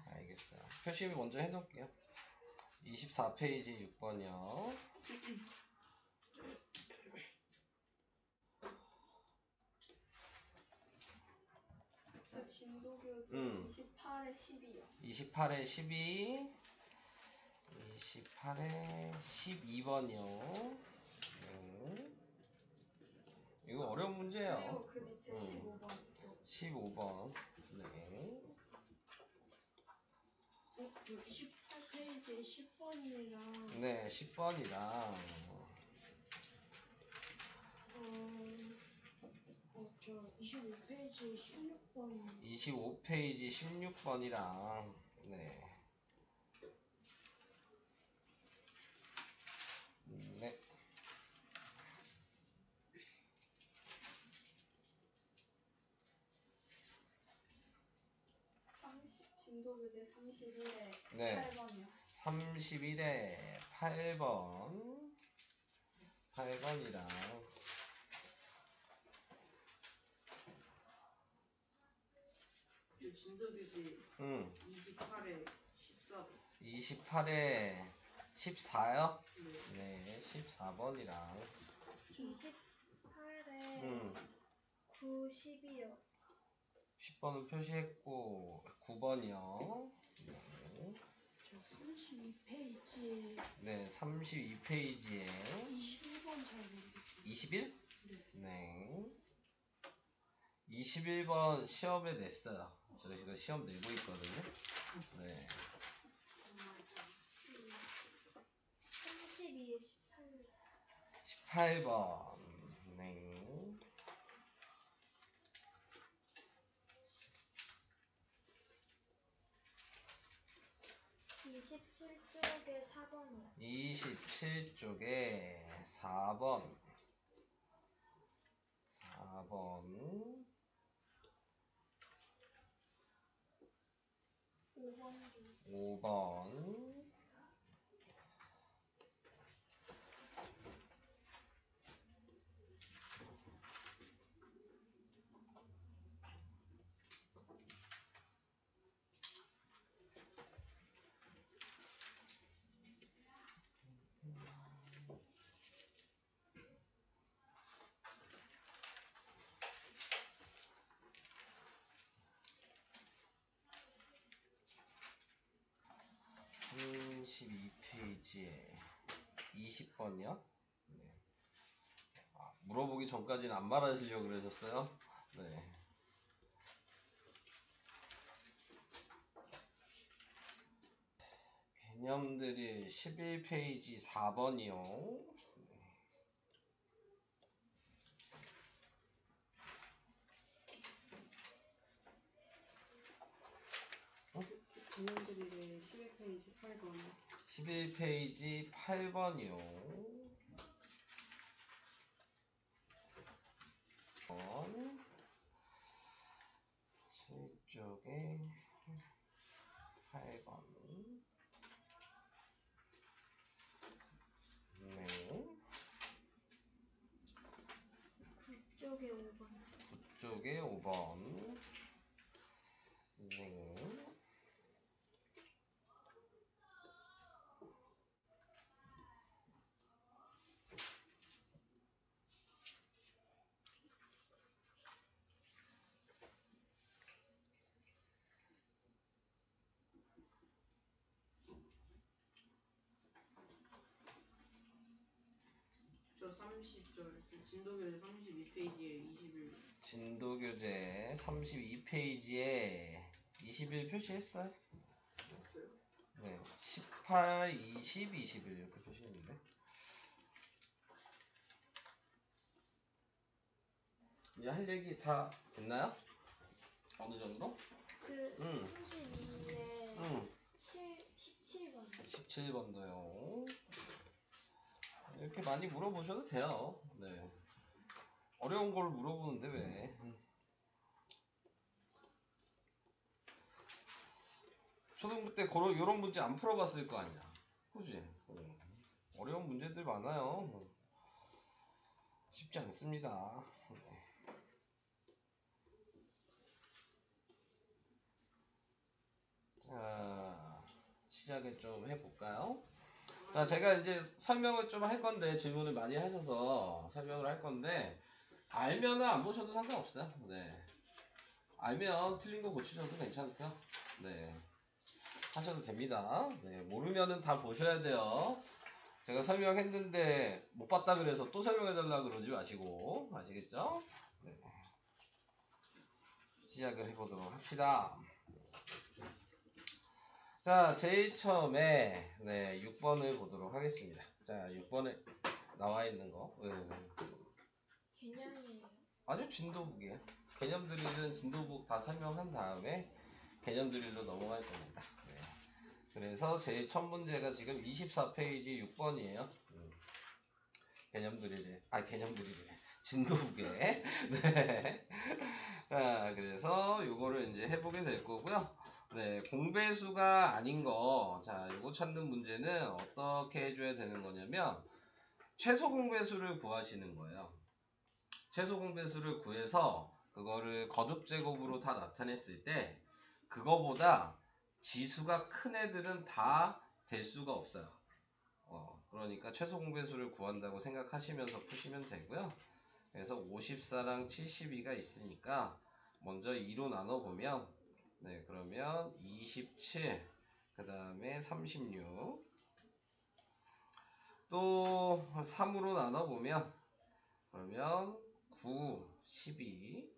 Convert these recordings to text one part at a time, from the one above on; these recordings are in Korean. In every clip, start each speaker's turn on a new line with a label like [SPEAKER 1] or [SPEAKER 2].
[SPEAKER 1] 알겠어요. 표시 먼저 해놓을게요. 24페이지 6번이요.
[SPEAKER 2] 저 진도교재 28에 12요.
[SPEAKER 1] 28에 12, 28에 12번이요. 이거 어려운 문제예요.
[SPEAKER 2] 그리고 그 밑에 15번.
[SPEAKER 1] 15번. 네.
[SPEAKER 3] 저 28페이지에 10번이랑
[SPEAKER 1] 네, 10번이랑
[SPEAKER 3] 저 25페이지에 16번
[SPEAKER 1] 25페이지 16번이랑 네. 네.
[SPEAKER 2] 진도교재 31에
[SPEAKER 1] 네.
[SPEAKER 2] 8번이요.
[SPEAKER 1] 31에 8번. 8번이랑
[SPEAKER 4] 진도교재 28에 14번.
[SPEAKER 1] 28에 14요?
[SPEAKER 4] 네.
[SPEAKER 1] 네, 14번이랑
[SPEAKER 2] 28에 9, 12요.
[SPEAKER 1] 10번은 표시했고 9번이요.
[SPEAKER 3] 저 32페이지에
[SPEAKER 1] 네, 32페이지에
[SPEAKER 3] 21번 잘 모르겠어요.
[SPEAKER 1] 21?
[SPEAKER 3] 네.
[SPEAKER 1] 네. 21번 시험에 냈어요. 저 지금 시험 내고 있거든요. 네.
[SPEAKER 2] 32에 18.
[SPEAKER 1] 18번. 네.
[SPEAKER 2] 27쪽에 4번이요.
[SPEAKER 1] 27쪽에 4번. 4번.
[SPEAKER 2] 5번도.
[SPEAKER 1] 5번. 32페이지에 20번이요? 네. 아, 물어보기 전까지는 안 말하시려고 그러셨어요? 네. 개념들이 11페이지 4번이요.
[SPEAKER 4] 개념들이 11페이지 8번.
[SPEAKER 1] 11페이지 8번이요. 7쪽에 8번. 네.
[SPEAKER 2] 9쪽에 5번.
[SPEAKER 1] 9쪽에 5번. 네.
[SPEAKER 4] 저 30절. 진도교재 32페이지에 21.
[SPEAKER 1] 진도교재 32페이지에 21 표시했어요?
[SPEAKER 4] 했어요?
[SPEAKER 1] 네. 18, 20, 21 이렇게 표시했는데. 이제 할 얘기 다 됐나요? 어느 정도?
[SPEAKER 2] 그 32에 17번.
[SPEAKER 1] 17번도요. 이렇게 많이 물어보셔도 돼요. 네. 어려운 걸 물어보는데 왜? 초등부 때 이런 문제 안 풀어봤을 거 아니야. 그지? 어려운 문제들 많아요. 쉽지 않습니다. 자. 시작을 좀 해볼까요? 자, 제가 이제 설명을 좀 할 건데, 질문을 많이 하셔서 설명을 할 건데, 알면은 안 보셔도 상관없어요. 네. 알면 틀린 거 고치셔도 괜찮고요. 네. 하셔도 됩니다. 네. 모르면은 다 보셔야 돼요. 제가 설명했는데 못 봤다 그래서 또 설명해달라 그러지 마시고, 아시겠죠? 네. 시작을 해보도록 합시다. 자, 제일 처음에 6번을 보도록 하겠습니다. 자, 6번에 나와 있는 거.
[SPEAKER 2] 개념이에요.
[SPEAKER 1] 아니요, 진도북이에요. 개념 드릴은 진도북 다 설명한 다음에 개념 드릴로 넘어갈 겁니다. 네. 그래서 제일 첫 문제가 지금 24페이지 6번이에요. 개념 드릴에, 개념 드릴에. 진도북에. 네. 자, 그래서 요거를 이제 해보게 될 거고요. 네, 공배수가 아닌 거. 자, 요거 찾는 문제는 어떻게 해줘야 되는 거냐면, 최소 공배수를 구하시는 거예요. 최소 공배수를 구해서, 그거를 거듭제곱으로 다 나타냈을 때, 그거보다 지수가 큰 애들은 다 될 수가 없어요. 그러니까 최소 공배수를 구한다고 생각하시면서 푸시면 되고요. 그래서 54랑 72가 있으니까 먼저 2로 나눠보면 네, 그러면 27, 그 다음에 36, 또 3으로 나눠보면 그러면 9, 12,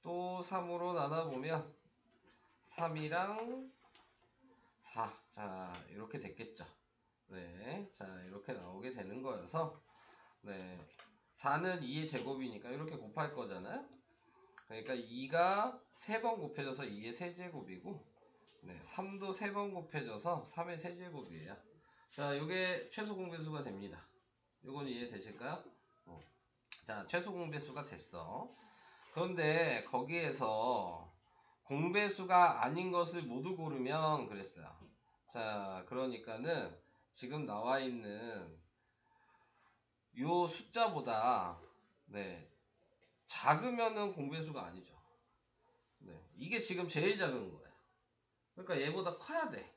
[SPEAKER 1] 또 3으로 나눠보면 3이랑 4. 자, 이렇게 됐겠죠. 네, 자, 이렇게 나오게 되는 거여서 네, 4는 2의 제곱이니까 이렇게 곱할 거잖아요. 그러니까 2가 3번 곱해져서 2의 세제곱이고 네, 3도 3번 곱해져서 3의 세제곱이에요. 자, 이게 최소 공배수가 됩니다. 이건 이해되실까요? 자, 최소 공배수가 됐어. 그런데 거기에서 공배수가 아닌 것을 모두 고르면 그랬어요. 자, 그러니까는 지금 나와 있는 요 숫자보다 네, 작으면은 공배수가 아니죠. 네, 이게 지금 제일 작은 거예요. 그러니까 얘보다 커야 돼.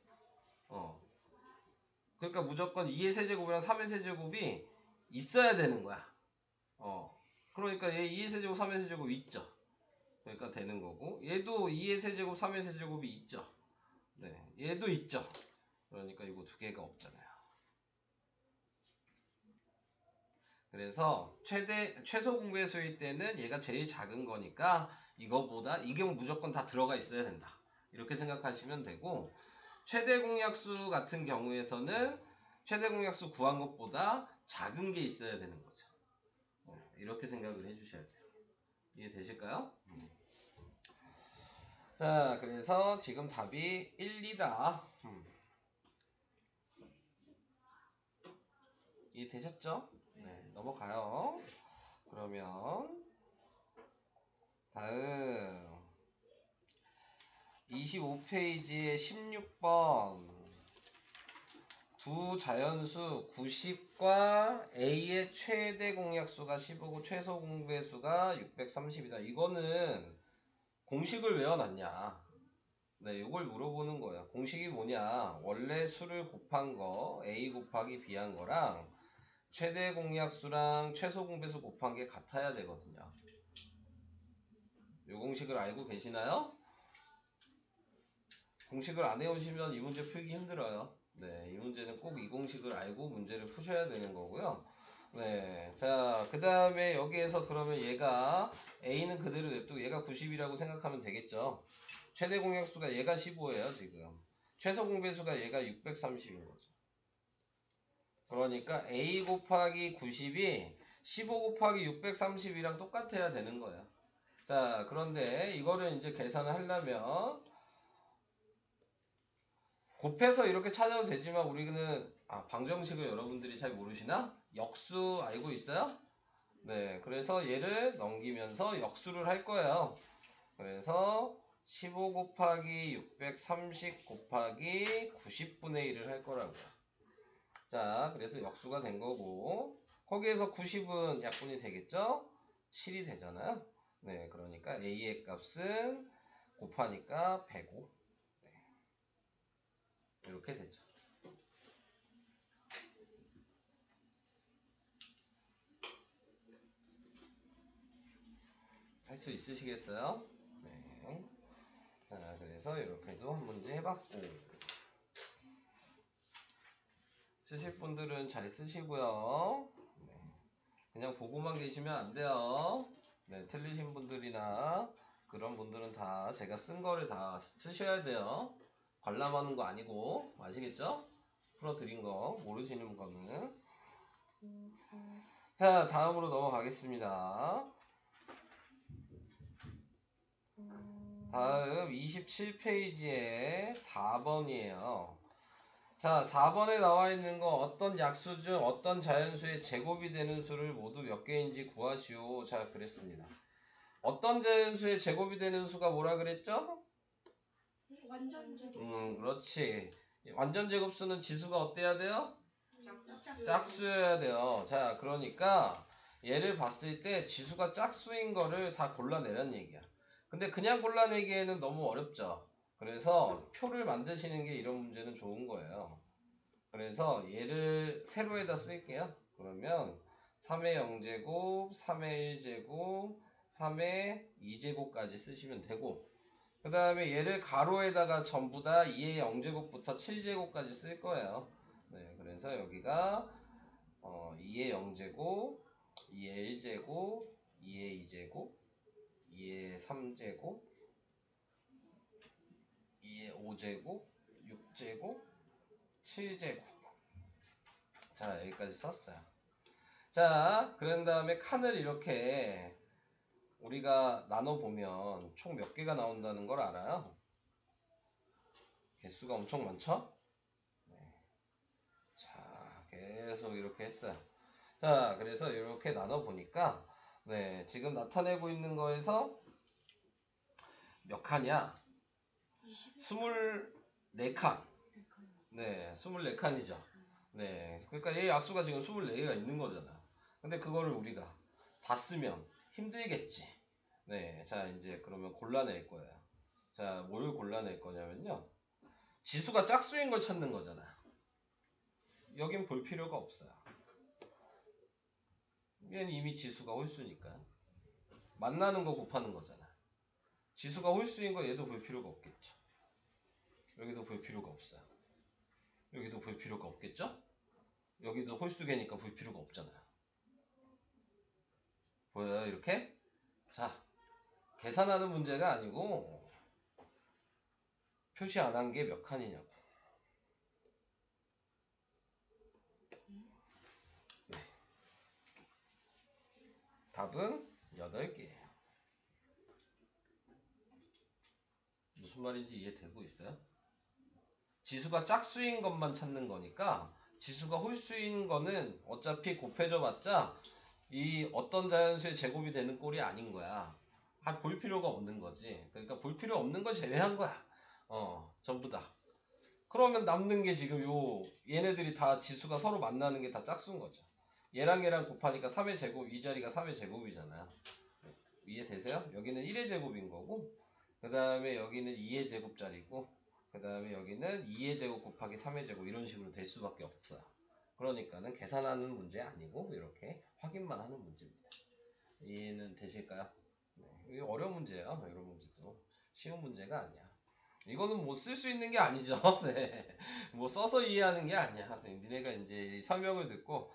[SPEAKER 1] 그러니까 무조건 2의 세제곱이랑 3의 세제곱이 있어야 되는 거야. 그러니까 얘 2의 세제곱, 3의 세제곱 있죠. 그러니까 되는 거고, 얘도 2의 세제곱, 3의 세제곱이 있죠. 네, 얘도 있죠. 그러니까 이거 두 개가 없잖아요. 그래서 최소 공배수일 때는 얘가 제일 작은 거니까 이거보다 이게 무조건 다 들어가 있어야 된다. 이렇게 생각하시면 되고, 최대 공약수 같은 경우에서는 최대 공약수 구한 것보다 작은 게 있어야 되는 거죠. 이렇게 생각을 해주셔야 돼요. 이해되실까요? 자, 그래서 지금 답이 1, 2다. 이해되셨죠? 네, 넘어가요. 그러면 다음 25페이지에 16번 두 자연수 90과 A의 최대 공약수가 15고 최소 공배수가 630이다. 이거는 공식을 외워놨냐? 네, 이걸 물어보는 거예요. 공식이 뭐냐? 원래 수를 곱한 거 A 곱하기 B 한 거랑 최대 공약수랑 최소 공배수 곱한 게 같아야 되거든요. 이 공식을 알고 계시나요? 공식을 안 외우시면 이 문제 풀기 힘들어요. 네, 이 문제는 꼭 이 공식을 알고 문제를 푸셔야 되는 거고요. 네, 자, 그 다음에 여기에서 그러면 얘가 A는 그대로 냅두고 얘가 90이라고 생각하면 되겠죠. 최대 공약수가 얘가 15예요, 지금. 최소 공배수가 얘가 630인 거죠. 그러니까 A 곱하기 90이 15 곱하기 630이랑 똑같아야 되는 거예요. 자, 그런데 이거를 이제 계산을 하려면 곱해서 이렇게 찾아도 되지만 우리는 방정식을 여러분들이 잘 모르시나? 역수 알고 있어요? 네, 그래서 얘를 넘기면서 역수를 할 거예요. 그래서 15 곱하기 630 곱하기 90분의 1을 할 거라고요. 자, 그래서 역수가 된 거고 거기에서 90은 약분이 되겠죠? 7이 되잖아요. 네, 그러니까 A의 값은 곱하니까 105. 네. 이렇게 되죠. 할 수 있으시겠어요? 네. 자, 그래서 이렇게도 한 문제 해봤고, 쓰실 분들은 잘 쓰시고요. 네. 그냥 보고만 계시면 안 돼요. 네, 틀리신 분들이나 그런 분들은 다 제가 쓴 거를 다 쓰셔야 돼요. 관람하는 거 아니고, 아시겠죠? 풀어드린 거, 모르시는 거는. 자, 다음으로 넘어가겠습니다. 다음 27페이지에 4번이에요. 자, 4번에 나와 있는 거 어떤 약수 중 어떤 자연수의 제곱이 되는 수를 모두 몇 개인지 구하시오. 자, 그랬습니다. 어떤 자연수의 제곱이 되는 수가 뭐라 그랬죠?
[SPEAKER 3] 완전 제곱.
[SPEAKER 1] 그렇지. 완전 제곱수는 지수가 어때야 돼요?
[SPEAKER 4] 짝수.
[SPEAKER 1] 짝수여야 돼요. 자, 그러니까 얘를 봤을 때 지수가 짝수인 거를 다 골라내란 얘기야. 근데 그냥 골라내기에는 너무 어렵죠. 그래서 표를 만드시는 게 이런 문제는 좋은 거예요. 그래서 얘를 세로에다 쓸게요. 그러면 3의 0제곱, 3의 1제곱, 3의 2제곱까지 쓰시면 되고, 그 다음에 얘를 가로에다가 전부 다 2의 0제곱부터 7제곱까지 쓸 거예요. 네, 그래서 여기가 2의 0제곱, 2의 1제곱, 2의 2제곱, 2의 3제곱, 2의 5제곱, 6제곱, 7제곱. 자, 여기까지 썼어요. 자, 그런 다음에 칸을 이렇게 우리가 나눠보면 총 몇 개가 나온다는 걸 알아요? 개수가 엄청 많죠? 네. 자, 계속 이렇게 했어요. 자, 그래서 이렇게 나눠보니까 네, 지금 나타내고 있는 거에서 몇 칸이야? 24칸. 네, 24칸이죠. 네, 그러니까 얘 약수가 지금 24개가 있는 거잖아. 근데 그거를 우리가 다 쓰면 힘들겠지. 네, 자, 이제 그러면 골라낼 거예요. 자, 뭘 골라낼 거냐면요. 지수가 짝수인 걸 찾는 거잖아. 여긴 볼 필요가 없어요. 얘는 이미 지수가 홀수니까. 만나는 거 곱하는 거잖아. 지수가 홀수인 거 얘도 볼 필요가 없겠죠. 여기도 볼 필요가 없어요. 여기도 볼 필요가 없겠죠? 여기도 홀수계니까 볼 필요가 없잖아요. 보여요, 이렇게? 자, 계산하는 문제가 아니고 표시 안 한 게 몇 칸이냐고. 네. 답은 8개예요. 무슨 말인지 이해되고 있어요? 지수가 짝수인 것만 찾는 거니까 지수가 홀수인 거는 어차피 곱해져 봤자 이 어떤 자연수의 제곱이 되는 꼴이 아닌 거야. 볼 필요가 없는 거지. 그러니까 볼 필요 없는 걸 제외한 거야. 전부 다. 그러면 남는 게 지금 얘네들이 다 지수가 서로 만나는 게 다 짝수인 거죠. 얘랑 얘랑 곱하니까 3의 제곱, 이 자리가 3의 제곱이잖아요. 이해되세요? 여기는 1의 제곱인 거고, 그 다음에 여기는 2의 제곱짜리고, 그 다음에 여기는 2의 제곱 곱하기 3의 제곱 이런 식으로 될 수밖에 없어요. 그러니까는 계산하는 문제 아니고 이렇게 확인만 하는 문제입니다. 이해는 되실까요? 네, 이게 어려운 문제예요. 이런 문제도 쉬운 문제가 아니야. 이거는 뭐 쓸 수 있는 게 아니죠. 네, 뭐 써서 이해하는 게 아니야. 니네가 이제 설명을 듣고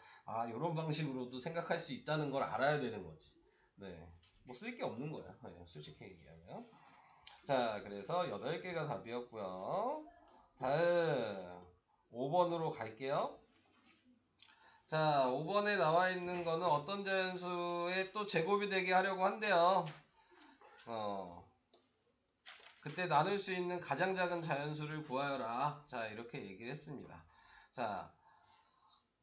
[SPEAKER 1] 이런 방식으로도 생각할 수 있다는 걸 알아야 되는 거지. 네, 뭐 쓸 게 없는 거야. 네, 솔직히 얘기하면. 자, 그래서 8개가 답이었고요. 다음 5번으로 갈게요. 자, 5번에 나와 있는 거는 어떤 자연수의 또 제곱이 되게 하려고 한대요. 그때 나눌 수 있는 가장 작은 자연수를 구하여라. 자, 이렇게 얘기를 했습니다. 자,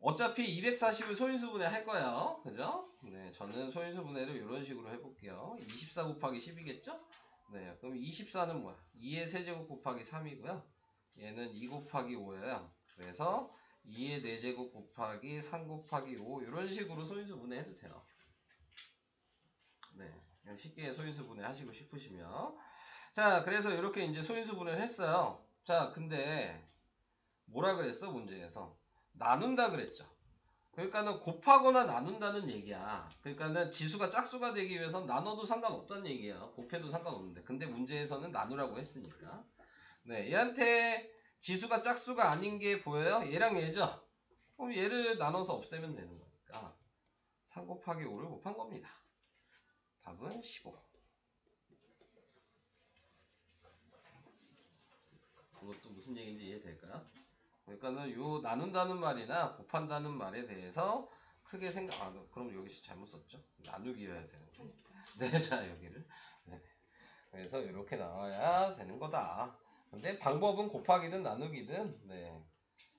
[SPEAKER 1] 어차피 240을 소인수분해 할 거예요. 그죠? 네, 저는 소인수분해를 이런 식으로 해볼게요. 24 곱하기 10이겠죠? 네, 그럼 24는 뭐야? 2의 세제곱 곱하기 3이고요. 얘는 2 곱하기 5예요. 그래서 2의 4제곱 곱하기 3 곱하기 5 이런 식으로 소인수분해 해도 돼요. 네, 쉽게 소인수분해 하시고 싶으시면. 자, 그래서 이렇게 이제 소인수분해를 했어요. 자, 근데 뭐라 그랬어 문제에서? 나눈다 그랬죠. 그러니까는 곱하거나 나눈다는 얘기야. 그러니까는 지수가 짝수가 되기 위해선 나눠도 상관없다는 얘기야. 곱해도 상관없는데. 근데 문제에서는 나누라고 했으니까. 네, 얘한테 지수가 짝수가 아닌 게 보여요? 얘랑 얘죠? 그럼 얘를 나눠서 없애면 되는 거니까 3 곱하기 5를 곱한 겁니다. 답은 15. 이것도 무슨 얘기인지 이해될까요? 그러니까는 요 나눈다는 말이나 곱한다는 말에 대해서 크게 그럼 여기서 잘못 썼죠? 나누기여야 되는데. 네, 자 여기를. 네. 그래서 이렇게 나와야 되는 거다. 근데 방법은 곱하기든 나누기든 네.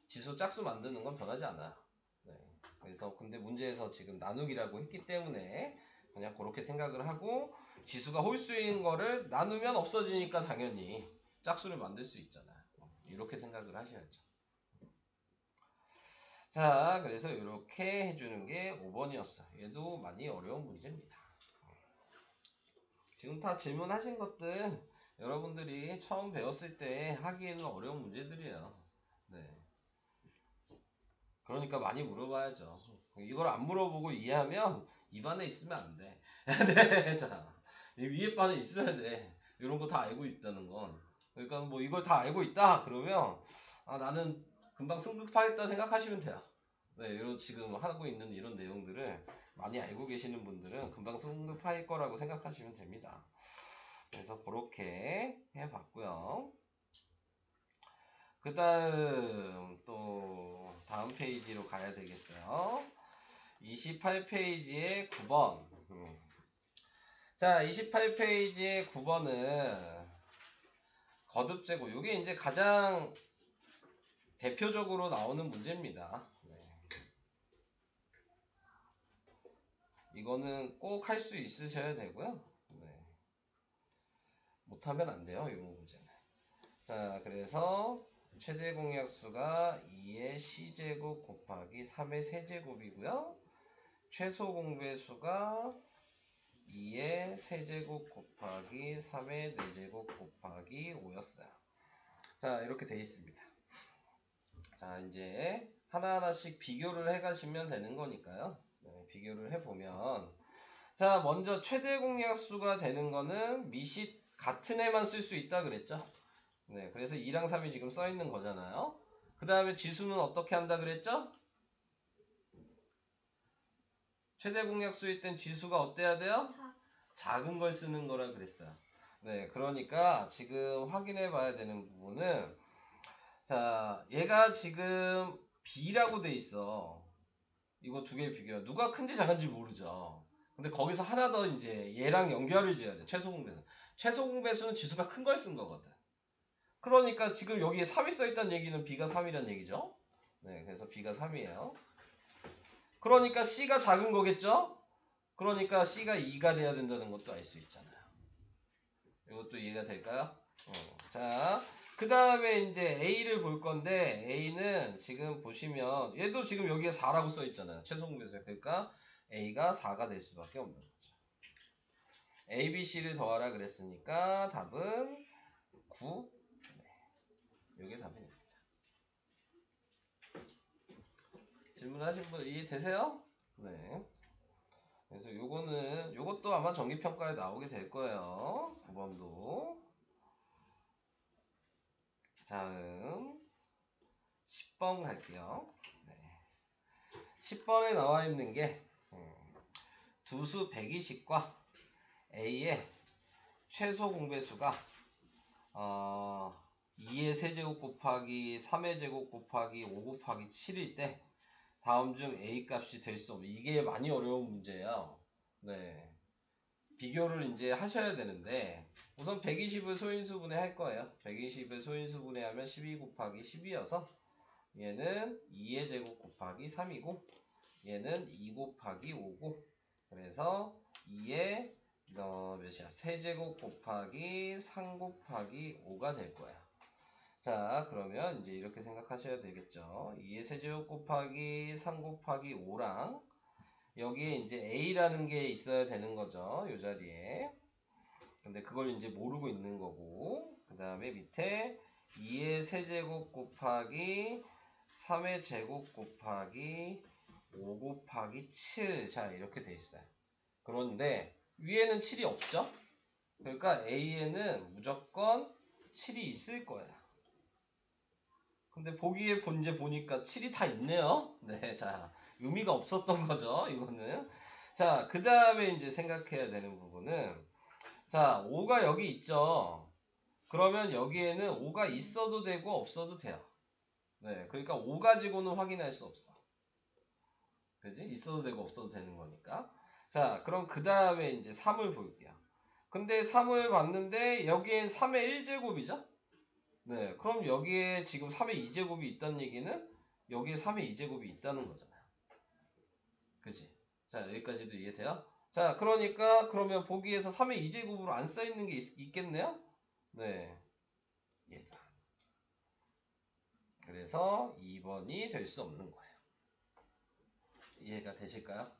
[SPEAKER 1] 지수 짝수 만드는 건 변하지 않아요. 네. 그래서 근데 문제에서 지금 나누기라고 했기 때문에 그냥 그렇게 생각을 하고 지수가 홀수인 거를 나누면 없어지니까 당연히 짝수를 만들 수 있잖아요. 이렇게 생각을 하셔야죠. 자, 그래서 이렇게 해주는 게 5번이었어. 얘도 많이 어려운 문제입니다. 지금 다 질문하신 것들 여러분들이 처음 배웠을 때 하기에는 어려운 문제들이에요. 네. 그러니까 많이 물어봐야죠. 이걸 안 물어보고 이해하면 입안에 있으면 안 돼. 네, 자, 위에 반에 있어야 돼. 이런 거 다 알고 있다는 건. 그러니까 뭐 이걸 다 알고 있다 그러면 나는 금방 승급하겠다 생각하시면 돼요. 네, 이런 지금 하고 있는 이런 내용들을 많이 알고 계시는 분들은 금방 승급할 거라고 생각하시면 됩니다. 그래서 그렇게 해봤고요. 그 다음 또 다음 페이지로 가야 되겠어요. 28페이지의 9번. 자, 28페이지의 9번은 거듭제곱. 이게 이제 가장 대표적으로 나오는 문제입니다. 네. 이거는 꼭 할 수 있으셔야 되고요. 네. 못하면 안 돼요, 이 문제는. 자, 그래서 최대 공약수가 2의 c제곱 곱하기 3의 세제곱이고요. 최소 공배수가 2의 세제곱 곱하기 3의 4제곱 곱하기 5였어요. 자, 이렇게 돼 있습니다. 자, 이제 하나하나씩 비교를 해 가시면 되는 거니까요. 네, 비교를 해보면 자, 먼저 최대 공약수가 되는 거는 미시 같은 애만 쓸 수 있다 그랬죠? 네, 그래서 2랑 3이 지금 써 있는 거잖아요. 그 다음에 지수는 어떻게 한다 그랬죠? 최대 공약수일 땐 지수가 어때야 돼요? 작은 걸 쓰는 거라 그랬어요. 네, 그러니까 지금 확인해 봐야 되는 부분은 자, 얘가 지금 B라고 돼 있어. 이거 두 개 비교. 누가 큰지 작은지 모르죠. 근데 거기서 하나 더 이제 얘랑 연결을 지어야 돼. 최소 공배수. 최소 공배수는 지수가 큰 걸 쓴 거거든. 그러니까 지금 여기에 3이 써있다는 얘기는 B가 3이란 얘기죠. 네, 그래서 B가 3이에요. 그러니까 C가 작은 거겠죠? 그러니까 C가 2가 돼야 된다는 것도 알 수 있잖아요. 이것도 이해가 될까요? 자, 그 다음에 이제 A를 볼 건데 A는 지금 보시면 얘도 지금 여기에 4라고 써 있잖아요. 최소 공배수. 그러니까 A가 4가 될 수밖에 없는 거죠. A, B, C를 더하라 그랬으니까 답은 9. 네, 이게 답입니다. 질문하신 분 이해되세요? 네. 그래서 요것도 아마 정기평가에 나오게 될 거예요. 9번도. 다음 10번 갈게요. 네. 10번에 나와 있는 게 두수 120과 A의 최소 공배수가 2의 세제곱 곱하기 3의 제곱 곱하기 5 곱하기 7일 때 다음 중 A 값이 될 수 없는 이게 많이 어려운 문제예요. 네. 비교를 이제 하셔야 되는데 우선 120을 소인수분해 할 거예요. 120을 소인수분해 하면 12 곱하기 10이어서 얘는 2의 제곱 곱하기 3이고 얘는 2 곱하기 5고 그래서 2의 몇이야? 세제곱 곱하기 3 곱하기 5가 될 거야. 자, 그러면 이제 이렇게 생각하셔야 되겠죠. 2의 세제곱 곱하기 3 곱하기 5랑 여기에 이제 A라는 게 있어야 되는 거죠. 이 자리에. 근데 그걸 이제 모르고 있는 거고 그 다음에 밑에 2의 세제곱 곱하기 3의 제곱 곱하기 5 곱하기 7. 자, 이렇게 돼 있어요. 그런데 위에는 7이 없죠? 그러니까 A에는 무조건 7이 있을 거야. 근데 보기에 이제 보니까 7이 다 있네요. 네, 자, 의미가 없었던 거죠, 이거는. 자, 그 다음에 이제 생각해야 되는 부분은, 자, 5가 여기 있죠. 그러면 여기에는 5가 있어도 되고 없어도 돼요. 네, 그러니까 5 가지고는 확인할 수 없어. 그지? 있어도 되고 없어도 되는 거니까. 자, 그럼 그 다음에 이제 3을 볼게요. 근데 3을 봤는데 여기엔 3의 1제곱이죠? 네, 그럼 여기에 지금 3의 2제곱이 있다는 얘기는 여기에 3의 2제곱이 있다는 거잖아요. 그지? 자, 여기까지도 이해돼요? 자, 그러니까 그러면 보기에서 3의 2제곱으로 안 써있는 게 있겠네요? 네, 얘다. 그래서 2번이 될 수 없는 거예요. 이해가 되실까요?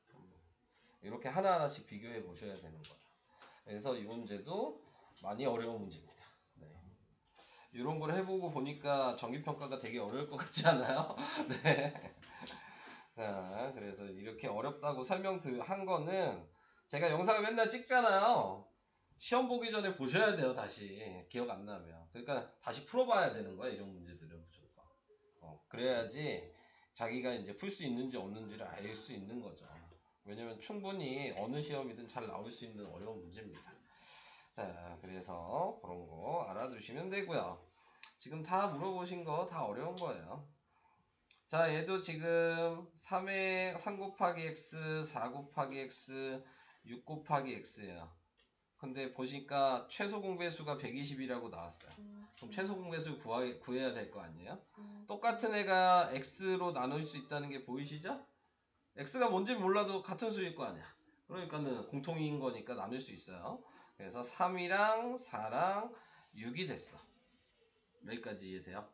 [SPEAKER 1] 이렇게 하나하나씩 비교해 보셔야 되는 거예요. 그래서 이 문제도 많이 어려운 문제입니다. 네. 이런 걸 해보고 보니까 정기평가가 되게 어려울 것 같지 않아요? 네. 자, 그래서 이렇게 어렵다고 한 거는 제가 영상을 맨날 찍잖아요. 시험 보기 전에 보셔야 돼요, 다시. 기억 안 나면. 그러니까 다시 풀어봐야 되는 거야, 이런 문제들은 무조건. 그래야지 자기가 이제 풀 수 있는지 없는지를 알 수 있는 거죠. 왜냐면 충분히 어느 시험이든 잘 나올 수 있는 어려운 문제입니다. 자, 그래서 그런 거 알아두시면 되고요. 지금 다 물어보신 거 다 어려운 거예요. 자, 얘도 지금 3 곱하기 x, 4 곱하기 x, 6 곱하기 x예요. 근데 보시니까 최소 공배수가 120이라고 나왔어요. 그럼 최소 공배수 구해야 될 거 아니에요? 똑같은 애가 x로 나눌 수 있다는 게 보이시죠? x가 뭔지 몰라도 같은 수일 거 아니야. 그러니까는 공통인 거니까 나눌 수 있어요. 그래서 3이랑 4랑 6이 됐어. 여기까지 이해돼요?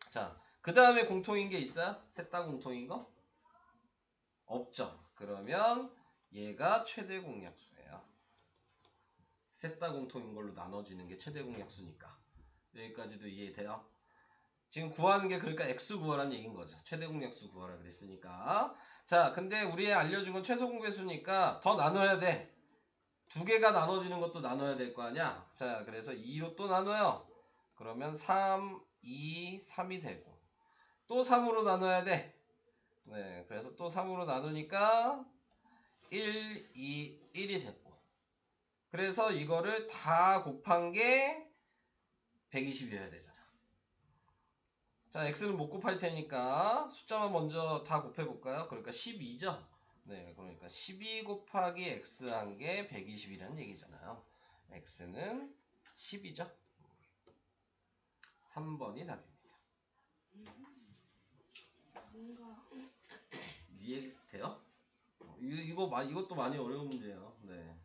[SPEAKER 1] 자, 그 다음에 공통인 게 있어요? 셋 다 공통인 거? 없죠. 그러면 얘가 최대 공약수예요. 셋 다 공통인 걸로 나눠지는 게 최대 공약수니까. 여기까지도 이해돼요? 지금 구하는 게 그러니까 x 구하라는 얘기인 거죠. 최대 공약수 구하라 그랬으니까. 자, 근데 우리 알려준 건 최소 공배수니까 더 나눠야 돼. 두 개가 나눠지는 것도 나눠야 될 거 아니야. 자, 그래서 2로 또 나눠요. 그러면 3, 2, 3이 되고 또 3으로 나눠야 돼. 네, 그래서 또 3으로 나누니까 1, 2, 1이 됐고 그래서 이거를 다 곱한 게 120이어야 되잖아. 자, x는 못 곱할 테니까 숫자만 먼저 다 곱해볼까요? 그러니까 12죠? 네, 그러니까 12 곱하기 x 한 게 120이라는 얘기잖아요. x는 10이죠? 3번이 답입니다.
[SPEAKER 3] 뭔가
[SPEAKER 1] 이해돼요? 이것도 많이 어려운 문제예요. 네.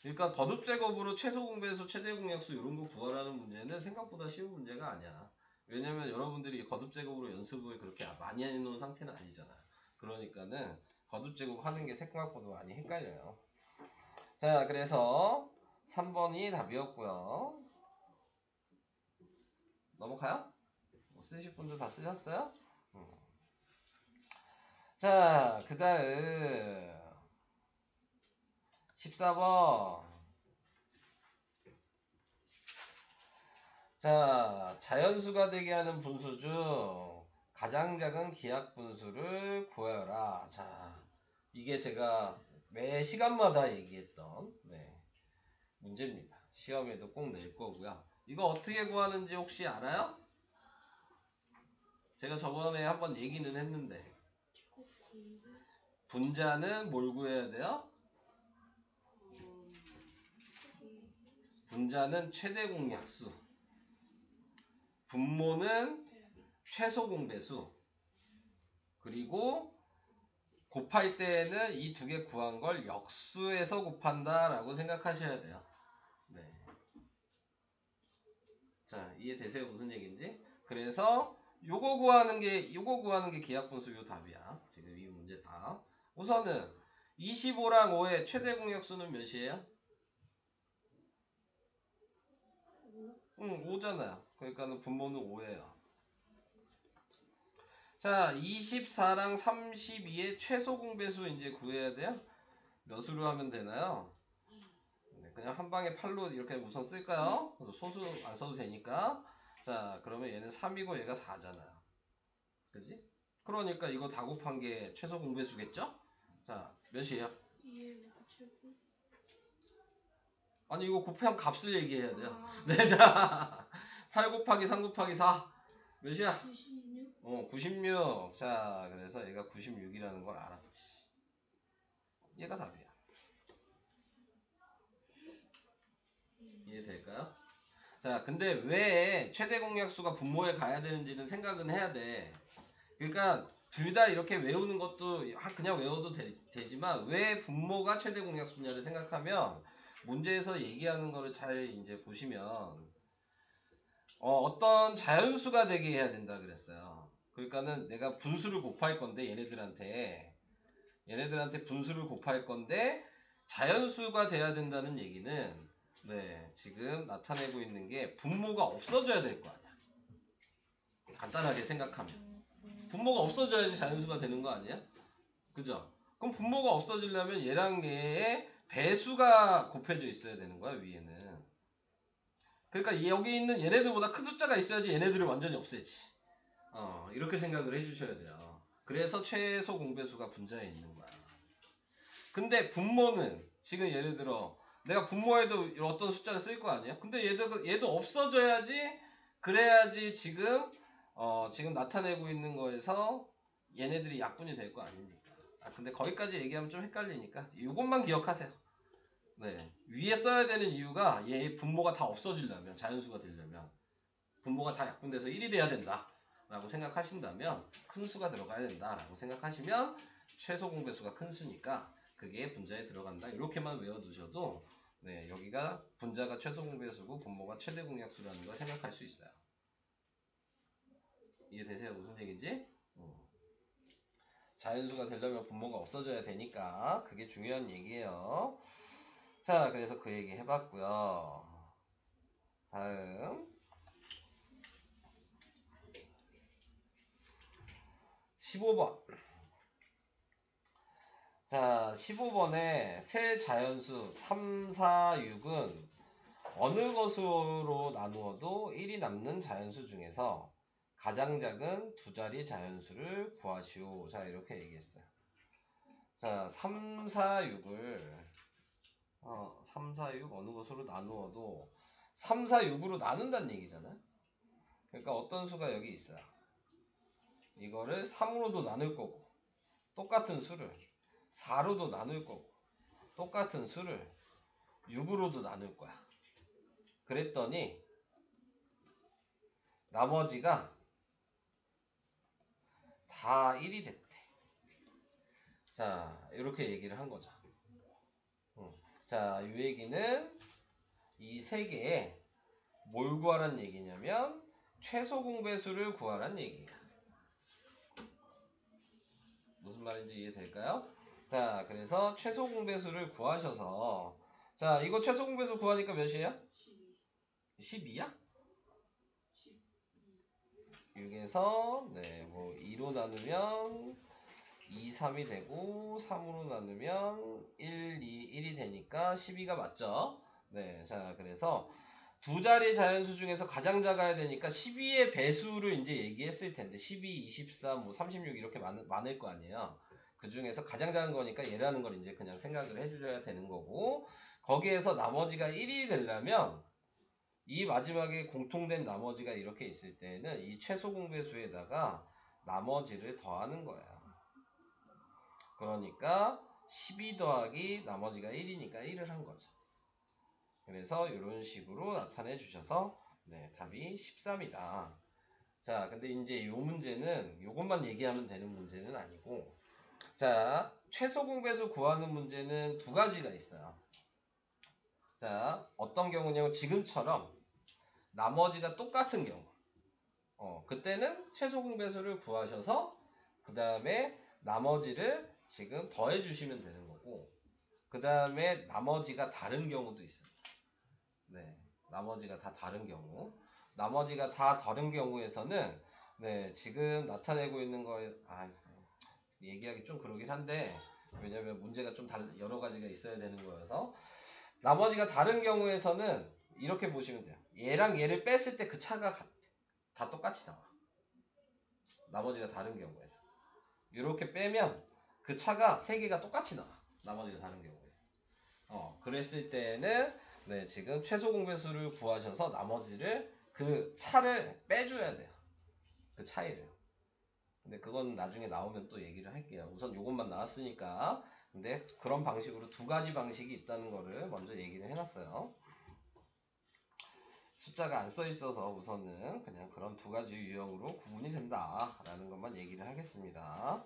[SPEAKER 1] 그러니까 거듭 제곱으로 최소 공배수, 최대 공약수 이런 거 구하라는 문제는 생각보다 쉬운 문제가 아니야. 왜냐면 여러분들이 거듭 제곱으로 연습을 그렇게 많이 해놓은 상태는 아니잖아. 그러니까는 거듭 제곱 하는 게 생각보다 많이 헷갈려요. 자, 그래서 3번이 답이었고요. 넘어가요? 뭐 쓰실 분들 다 쓰셨어요? 자, 그 다음 14번. 자, 자연수가 되게 하는 분수 중 가장 작은 기하 분수를 구하여라. 자, 이게 제가 매 시간마다 얘기했던 문제입니다. 시험에도 꼭 낼 거고요. 이거 어떻게 구하는지 혹시 알아요? 제가 저번에 한번 얘기는 했는데 분자는 뭘 구해야 돼요? 분자는 최대 공약수, 분모는 최소 공배수, 그리고 곱할 때에는 이 두 개 구한 걸 역수에서 곱한다 라고 생각하셔야 돼요. 네. 자, 이해되세요? 무슨 얘기인지? 그래서 요거 구하는 게 기하분수 요 답이야. 지금 이 문제 답. 우선은 25랑 5의 최대 공약수는 몇이에요? 5잖아요. 그러니까는 분모는 5예요. 자, 24랑 32의 최소 공배수 이제 구해야 돼요. 몇으로 하면 되나요? 네, 그냥 한 방에 8로 이렇게 우선 쓸까요? 그래서 소수 안 써도 되니까. 자, 그러면 얘는 3이고 얘가 4잖아요. 그지? 그러니까 이거 다 곱한 게 최소 공배수겠죠? 자, 몇이에요?
[SPEAKER 3] 2에 5, 7, 9.
[SPEAKER 1] 아니, 이거 곱하면 값을 얘기해야 돼요.
[SPEAKER 3] 아.
[SPEAKER 1] 네, 자, 8 곱하기 3 곱하기 4. 몇이야?
[SPEAKER 3] 96.
[SPEAKER 1] 96. 자, 그래서 얘가 96이라는 걸 알았지. 얘가 답이야. 이해될까요? 자, 근데 왜 최대 공약수가 분모에 가야 되는지는 생각은 해야 돼. 그러니까 둘 다 이렇게 외우는 것도 그냥 외워도 되지만 왜 분모가 최대 공약수냐를 생각하면 문제에서 얘기하는 거를 잘 이제 보시면 어떤 자연수가 되게 해야 된다 그랬어요. 그러니까는 내가 분수를 곱할 건데 얘네들한테 분수를 곱할 건데 자연수가 돼야 된다는 얘기는 네, 지금 나타내고 있는 게 분모가 없어져야 될 거 아니야. 간단하게 생각하면 분모가 없어져야지 자연수가 되는 거 아니야? 그죠? 그럼 분모가 없어지려면 얘랑 얘의 배수가 곱해져 있어야 되는 거야, 위에는. 그러니까 여기 있는 얘네들보다 큰 숫자가 있어야지 얘네들을 완전히 없애지. 이렇게 생각을 해주셔야 돼요. 그래서 최소 공배수가 분자에 있는 거야. 근데 분모는 지금 예를 들어 내가 분모에도 어떤 숫자를 쓸 거 아니야? 근데 얘도 없어져야지. 그래야지 지금 지금 나타내고 있는 거에서 얘네들이 약분이 될 거 아닙니까? 근데 거기까지 얘기하면 좀 헷갈리니까 이것만 기억하세요. 네, 위에 써야 되는 이유가 얘 분모가 다 없어지려면 자연수가 되려면 분모가 다 약분돼서 1이 돼야 된다 라고 생각하신다면 큰 수가 들어가야 된다 라고 생각하시면 최소 공배수가 큰 수니까 그게 분자에 들어간다 이렇게만 외워두셔도 네, 여기가 분자가 최소 공배수고 분모가 최대 공약수라는 걸 생각할 수 있어요. 이해되세요? 무슨 얘기인지? 자연수가 되려면 분모가 없어져야 되니까 그게 중요한 얘기예요. 자, 그래서 그 얘기 해봤고요. 다음 15번. 자, 15번에 세 자연수 3, 4, 6은 어느 것으로 나누어도 1이 남는 자연수 중에서 가장 작은 두 자리 자연수를 구하시오. 자, 이렇게 얘기했어요. 자, 3, 4, 6을 3, 4, 6 어느 것으로 나누어도 3, 4, 6으로 나눈다는 얘기잖아요. 그러니까 어떤 수가 여기 있어요. 이거를 3으로도 나눌 거고 똑같은 수를 4로도 나눌 거고 똑같은 수를 6으로도 나눌 거야. 그랬더니 나머지가 다 1이 됐대. 자, 이렇게 얘기를 한 거죠. 자, 이 얘기는 이 세 개에 뭘 구하란 얘기냐면 최소 공배수를 구하란 얘기야. 무슨 말인지 이해될까요? 자, 그래서 최소 공배수를 구하셔서 자, 이거 최소 공배수 구하니까 몇이에요? 12야? 6에서 네, 뭐 2로 나누면 2, 3이 되고 3으로 나누면 1, 2, 1이 되니까 12가 맞죠? 네, 자, 그래서 두 자리 자연수 중에서 가장 작아야 되니까 12의 배수를 이제 얘기했을 텐데 12, 24, 뭐 36 이렇게 많을 거 아니에요. 그 중에서 가장 작은 거니까 얘라는 걸 이제 그냥 생각을 해주셔야 되는 거고 거기에서 나머지가 1이 되려면 이 마지막에 공통된 나머지가 이렇게 있을 때는 이 최소 공배수에다가 나머지를 더하는 거야. 그러니까 12 더하기 나머지가 1이니까 1을 한 거죠. 그래서 이런 식으로 나타내 주셔서 네, 답이 13이다. 자, 근데 이제 이 문제는 이것만 얘기하면 되는 문제는 아니고 자, 최소 공배수 구하는 문제는 두 가지가 있어요. 자, 어떤 경우냐면 지금처럼 나머지가 똑같은 경우 그때는 최소 공배수를 구하셔서 그 다음에 나머지를 지금 더해 주시면 되는 거고 그 다음에 나머지가 다른 경우도 있습니다. 네, 나머지가 다 다른 경우 나머지가 다 다른 경우에서는 네, 지금 나타내고 있는 거에 얘기하기 좀 그러긴 한데 왜냐면 문제가 좀 여러 가지가 있어야 되는 거여서 나머지가 다른 경우에서는 이렇게 보시면 돼요. 얘랑 얘를 뺐을 때 그 차가 같아. 다 똑같이 나와. 나머지가 다른 경우에서 이렇게 빼면 그 차가 세 개가 똑같이 나와. 나머지가 다른 경우에. 그랬을 때는 네, 지금 최소 공배수를 구하셔서 나머지를 그 차를 빼줘야 돼요. 그 차이를. 근데 그건 나중에 나오면 또 얘기를 할게요. 우선 요것만 나왔으니까. 근데 그런 방식으로 두 가지 방식이 있다는 거를 먼저 얘기를 해놨어요. 숫자가 안 써 있어서 우선은 그냥 그런 두 가지 유형으로 구분이 된다라는 것만 얘기를 하겠습니다.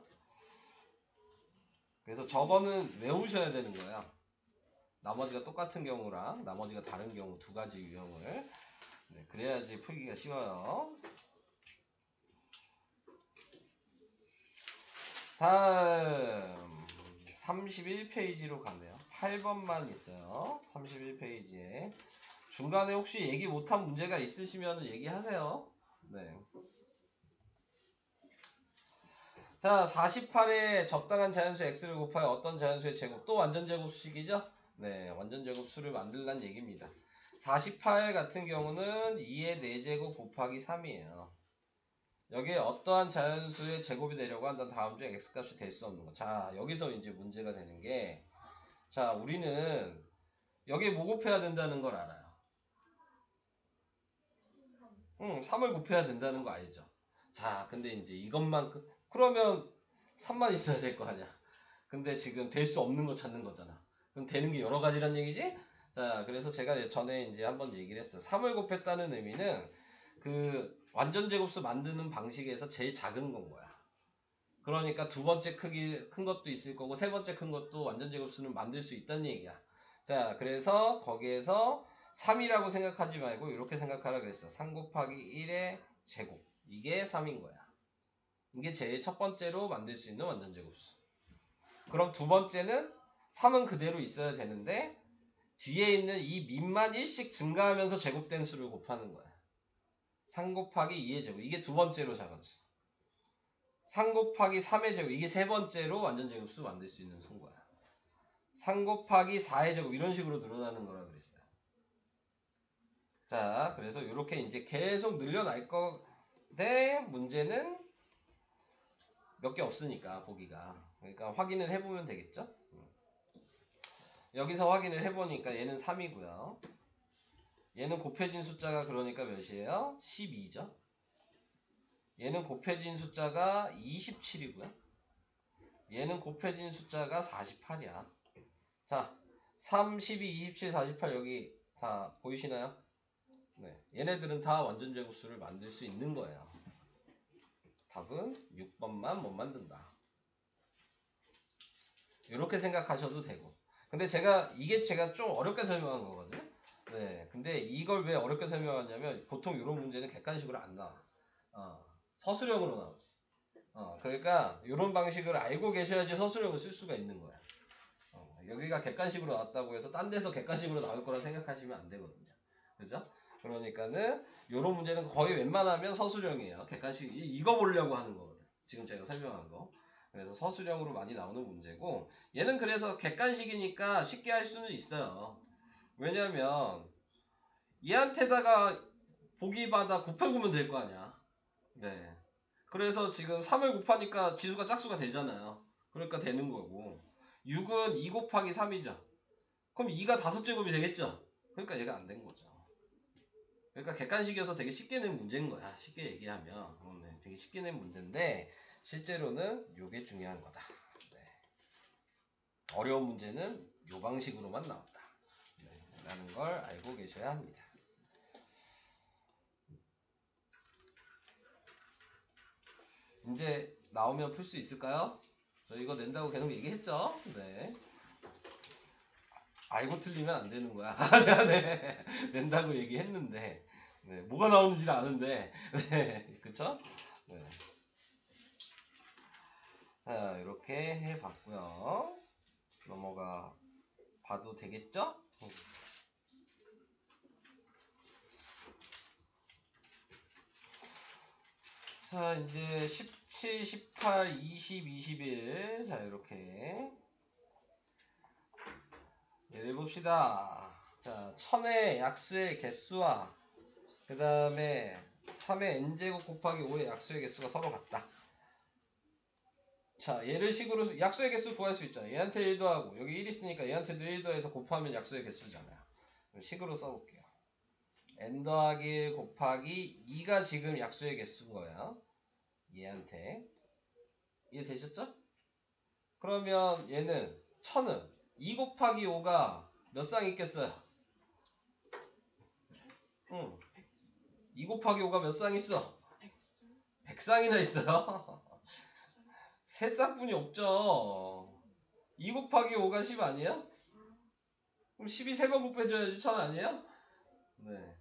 [SPEAKER 1] 그래서 저거는 외우셔야 되는 거예요. 나머지가 똑같은 경우랑 나머지가 다른 경우 두 가지 유형을. 네, 그래야지 풀기가 쉬워요. 다음 31페이지로 갔네요. 8번만 있어요. 31페이지에 중간에 혹시 얘기 못한 문제가 있으시면 얘기하세요. 네. 자, 48에 적당한 자연수 x를 곱하여 어떤 자연수의 제곱, 또 완전제곱식이죠? 네, 완전제곱수를 만들란 얘기입니다. 48 같은 경우는 2의 4제곱 곱하기 3이에요. 여기에 어떠한 자연수의 제곱이 되려고 한다면 다음 중에 x값이 될 수 없는 거. 자, 여기서 이제 문제가 되는 게, 자, 우리는 여기에 뭐 곱해야 된다는 걸 알아요. 3을 곱해야 된다는 거 알죠? 자, 근데 이제 이것만, 그러면 3만 있어야 될 거 아니야. 근데 지금 될 수 없는 거 찾는 거잖아. 그럼 되는 게 여러 가지란 얘기지? 자, 그래서 제가 전에 이제 한번 얘기를 했어요. 3을 곱했다는 의미는 그 완전제곱수 만드는 방식에서 제일 작은 건 거야. 그러니까 두 번째 크기 큰 것도 있을 거고 세 번째 큰 것도 완전제곱수는 만들 수 있다는 얘기야. 자, 그래서 거기에서 3이라고 생각하지 말고 이렇게 생각하라 그랬어. 3 곱하기 1의 제곱. 이게 3인 거야. 이게 제일 첫 번째로 만들 수 있는 완전제곱수. 그럼 두 번째는 3은 그대로 있어야 되는데 뒤에 있는 이 밑만 1씩 증가하면서 제곱된 수를 곱하는 거야. 3 곱하기 2의 제곱. 이게 두 번째로 작아졌어. 3 곱하기 3의 제곱. 이게 세 번째로 완전제곱수 만들 수 있는 수인 거야. 3 곱하기 4의 제곱. 이런 식으로 늘어나는 거라 그랬어요. 자, 그래서 이렇게 이제 계속 늘려날 건데 문제는 몇 개 없으니까 보기가. 그러니까 확인을 해보면 되겠죠? 여기서 확인을 해보니까 얘는 3이고요. 얘는 곱해진 숫자가 그러니까 몇이에요? 12죠. 얘는 곱해진 숫자가 27이고요. 얘는 곱해진 숫자가 48이야. 자, 3, 12, 27, 48 여기 다 보이시나요? 네, 얘네들은 다 완전제곱수를 만들 수 있는 거예요. 답은 6번만 못 만든다. 이렇게 생각하셔도 되고. 근데 이게 제가 좀 어렵게 설명한 거거든요. 네, 근데 이걸 왜 어렵게 설명하냐면 보통 이런 문제는 객관식으로 안 나와. 서술형으로 나오지. 그러니까 이런 방식을 알고 계셔야지 서술형을 쓸 수가 있는 거야. 여기가 객관식으로 나왔다고 해서 딴 데서 객관식으로 나올 거라 생각하시면 안 되거든요. 그죠? 그러니까는 이런 문제는 거의 웬만하면 서술형이에요. 객관식 이거 보려고 하는 거거든. 지금 제가 설명한 거. 그래서 서술형으로 많이 나오는 문제고 얘는 그래서 객관식이니까 쉽게 할 수는 있어요. 왜냐면 얘한테다가 보기마다 곱해보면 될 거 아니야. 네. 그래서 지금 3을 곱하니까 지수가 짝수가 되잖아요. 그러니까 되는 거고 6은 2 곱하기 3이죠. 그럼 2가 5제곱이 되겠죠. 그러니까 얘가 안 된 거죠. 그러니까 객관식이어서 되게 쉽게 낸 문제인 거야. 쉽게 얘기하면 네, 되게 쉽게 낸 문제인데 실제로는 요게 중요한 거다. 네. 어려운 문제는 요 방식으로만 나온다. 네, 라는 걸 알고 계셔야 합니다. 이제 나오면 풀 수 있을까요? 저 이거 낸다고 계속 얘기했죠? 네. 알고 틀리면 안 되는 거야. 네. 낸다고 얘기했는데, 네. 뭐가 나오는지는 아는데, 네. 그쵸? 네. 자, 이렇게 해봤고요. 넘어가 봐도 되겠죠? 자, 이제 17, 18, 20, 21. 자, 이렇게. 예를 봅시다. 자, 1000의 약수의 개수와 그 다음에 3의 n제곱 곱하기 5의 약수의 개수가 서로 같다. 자, 얘를 식으로 약수의 개수 구할 수 있잖아요. 얘한테 1 더하고 여기 1 있으니까 얘한테도 1 더해서 곱하면 약수의 개수잖아요. 그럼 식으로 써볼게요. n 더하기 1 곱하기 2가 지금 약수의 개수인 거예요. 얘한테. 이해되셨죠? 그러면 얘는 1000은 2 곱하기 5가 몇 쌍 있겠어요? 응. 2 곱하기 5가 몇 쌍 있어? 100쌍이나 있어요. 3쌍뿐이 없죠. 2 곱하기 5가 10 아니에요? 그럼 10이 3번 곱해줘야지 1000 아니에요? 네.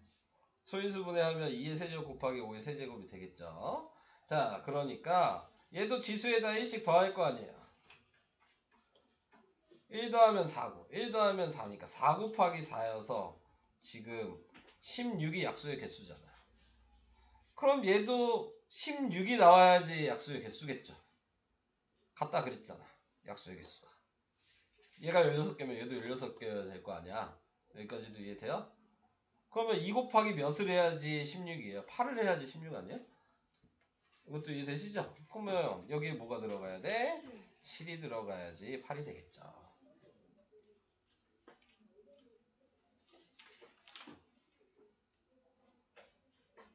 [SPEAKER 1] 소인수분해 하면 2의 세제곱 곱하기 5의 세제곱이 되겠죠. 자, 그러니까 얘도 지수에다 1씩 더할 거 아니에요. 1 더하면 4고 1 더하면 4니까 4 곱하기 4여서 지금 16이 약수의 개수잖아요. 그럼 얘도 16이 나와야지 약수의 개수겠죠. 같다 그랬잖아. 약수의 개수가. 얘가 16개면 얘도 16개여야 될 거 아니야. 여기까지도 이해돼요? 그러면 2 곱하기 몇을 해야지 16이에요? 8을 해야지 16 아니에요? 이것도 이해되시죠? 그러면 여기에 뭐가 들어가야 돼? 7이 들어가야지 8이 되겠죠.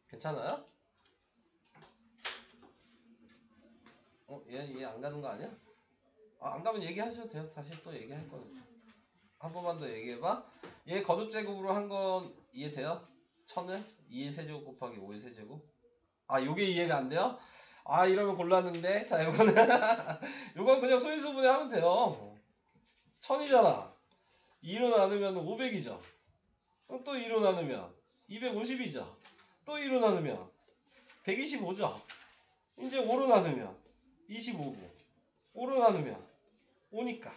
[SPEAKER 1] 괜찮아요? 얘 이해 안 가는 거 아니야? 안 가면 얘기하셔도 돼요. 다시 또 얘기할 거니까. 한 번만 더 얘기해봐. 얘 거듭제곱으로 한 건 이해돼요? 1000을 2의 세제곱 곱하기 5의 세제곱. 요게 이해가 안 돼요? 이러면 곤란한데. 자, 요거는 요건 그냥 소인수분해 하면 돼요. 1000이잖아. 2로 나누면 500이죠. 그럼 또 2로 나누면 250이죠. 또 2로 나누면 125죠. 이제 5로 나누면 25고 5로 나누면 5니까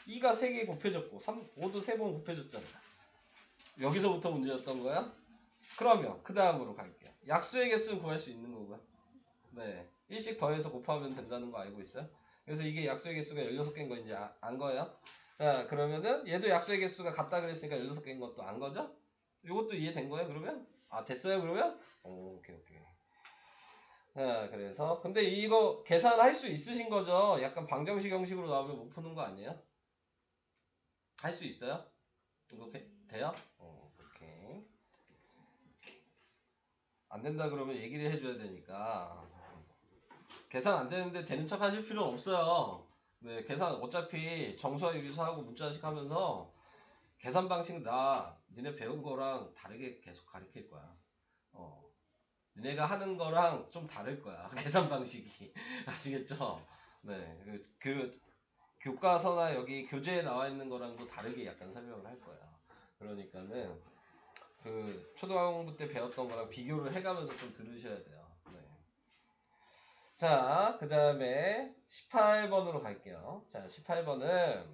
[SPEAKER 1] 2가 3개 곱해졌고 5도 3번 곱해졌잖아. 여기서부터 문제였던 거야? 그러면 그 다음으로 갈게요. 약수의 개수는 구할 수 있는 거고요. 네, 1씩 더해서 곱하면 된다는 거 알고 있어요? 그래서 이게 약수의 개수가 16개인 거 이제 안 거예요? 자, 그러면은 얘도 약수의 개수가 같다 그랬으니까 16개인 것도 안 거죠? 이것도 이해된 거예요 그러면? 됐어요 그러면? 오케이. 자, 그래서 근데 이거 계산할 수 있으신 거죠? 약간 방정식 형식으로 나오면 못 푸는 거 아니에요? 할 수 있어요? 이거 돼요? 오케이. 안 된다 그러면 얘기를 해줘야 되니까. 계산 안 되는데 되는 척 하실 필요는 없어요. 네, 계산 어차피 정수와 유리수하고 문자식 하면서 계산 방식 니네 배운 거랑 다르게 계속 가르칠 거야. 니네가 하는 거랑 좀 다를 거야. 계산 방식이. 아시겠죠? 네. 그 교과서나 여기 교재에 나와 있는 거랑도 다르게 약간 설명을 할 거야. 그러니까는 그 초등학교 때 배웠던 거랑 비교를 해가면서 좀 들으셔야 돼요. 네. 자, 그 다음에 18번으로 갈게요. 자, 18번은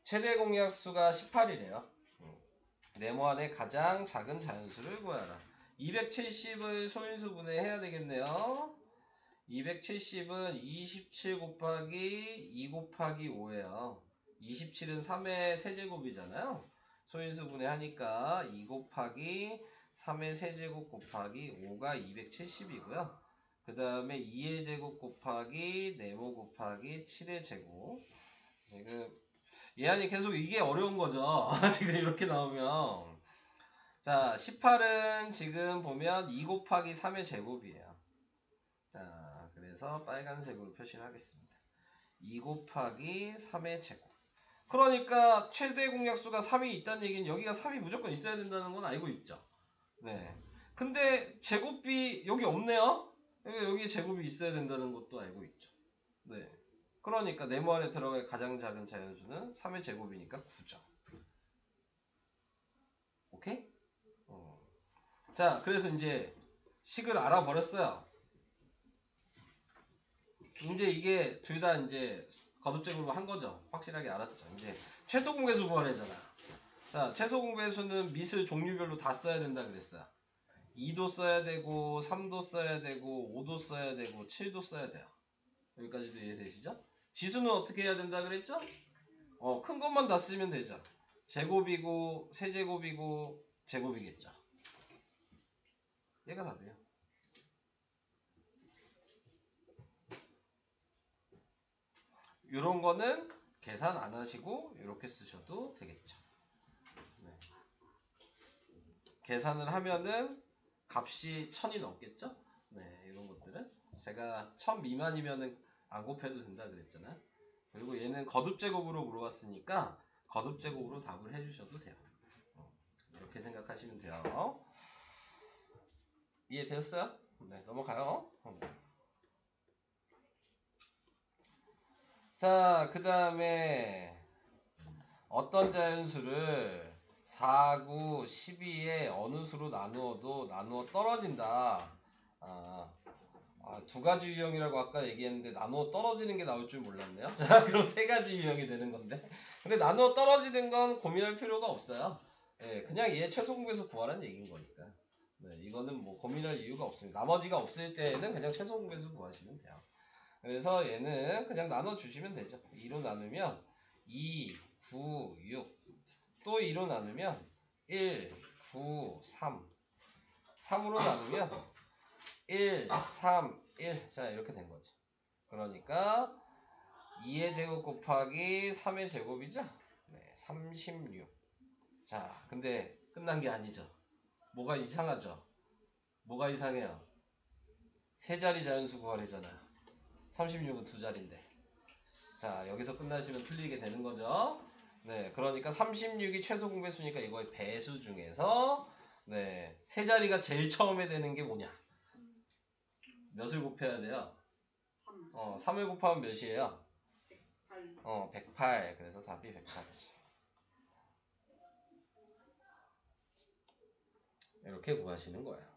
[SPEAKER 1] 최대 공약수가 18이래요. 네모안의 가장 작은 자연수를 구하라. 270을 소인수분해 해야 되겠네요. 270은 27 곱하기 2 곱하기 5예요. 27은 3의 세제곱이잖아요. 소인수분해 하니까 2 곱하기 3의 세제곱 곱하기 5가 270이고요. 그 다음에 2의 제곱 곱하기 네모 곱하기 7의 제곱. 지금 예안이 계속 이게 어려운 거죠. 지금 이렇게 나오면. 자, 18은 지금 보면 2 곱하기 3의 제곱이에요. 자, 그래서 빨간색으로 표시를 하겠습니다. 2 곱하기 3의 제곱. 그러니까 최대 공약수가 3이 있다는 얘기는 여기가 3이 무조건 있어야 된다는 건 알고 있죠. 네. 근데 제곱비 여기 없네요. 여기 제곱이 있어야 된다는 것도 알고 있죠. 네. 그러니까 네모 안에 들어갈 가장 작은 자연수는 3의 제곱이니까 9죠. 오케이? 자, 그래서 이제 식을 알아버렸어요. 이제 이게 둘 다 이제 거듭제곱으로 한 거죠. 확실하게 알았죠. 이제 최소 공배수 구하래잖아. 자, 최소 공배수는 밑을 종류별로 다 써야 된다 그랬어요. 2도 써야 되고 3도 써야 되고 5도 써야 되고 7도 써야 돼요. 여기까지도 이해되시죠? 지수는 어떻게 해야 된다 그랬죠? 큰 것만 다 쓰면 되죠. 제곱이고 세제곱이고 제곱이겠죠. 얘가 답이에요. 요런 거는 계산 안 하시고 이렇게 쓰셔도 되겠죠. 네. 계산을 하면은 값이 1000이 넘겠죠? 네, 이런 것들은 제가 1000 미만이면은 안 곱해도 된다 그랬잖아요. 그리고 얘는 거듭제곱으로 물어봤으니까 거듭제곱으로 답을 해주셔도 돼요. 이렇게 생각하시면 돼요. 이해되셨어요? 네, 넘어가요. 자, 그 다음에 어떤 자연수를 4, 9, 12에 어느 수로 나누어도 나누어 떨어진다. 두 가지 유형이라고 아까 얘기했는데 나누어 떨어지는 게 나올 줄 몰랐네요. 자, 그럼 세 가지 유형이 되는 건데. 근데 나누어 떨어지는 건 고민할 필요가 없어요. 예, 그냥 얘 최소 공배수 구하라는 얘기인 거니까. 네, 이거는 뭐 고민할 이유가 없습니다. 나머지가 없을 때에는 그냥 최소 공배수 구하시면 돼요. 그래서 얘는 그냥 나눠주시면 되죠. 2로 나누면 2, 9, 6. 또 2로 나누면 1, 9, 3. 3으로 나누면 1, 3, 1. 자, 이렇게 된 거죠. 그러니까 2의 제곱 곱하기 3의 제곱이죠? 네, 36. 자, 근데 끝난 게 아니죠. 뭐가 이상하죠? 뭐가 이상해요? 세 자리 자연수 구하래잖아요. 36은 두 자리인데. 자, 여기서 끝나시면 틀리게 되는 거죠. 네, 그러니까 36이 최소 공배수니까 이거의 배수 중에서 네, 세 자리가 제일 처음에 되는 게 뭐냐? 몇을 곱해야 돼요? 3을 곱하면 몇이에요?
[SPEAKER 4] 8.
[SPEAKER 1] 108. 그래서 답이 108이죠. 이렇게 구하시는 거예요.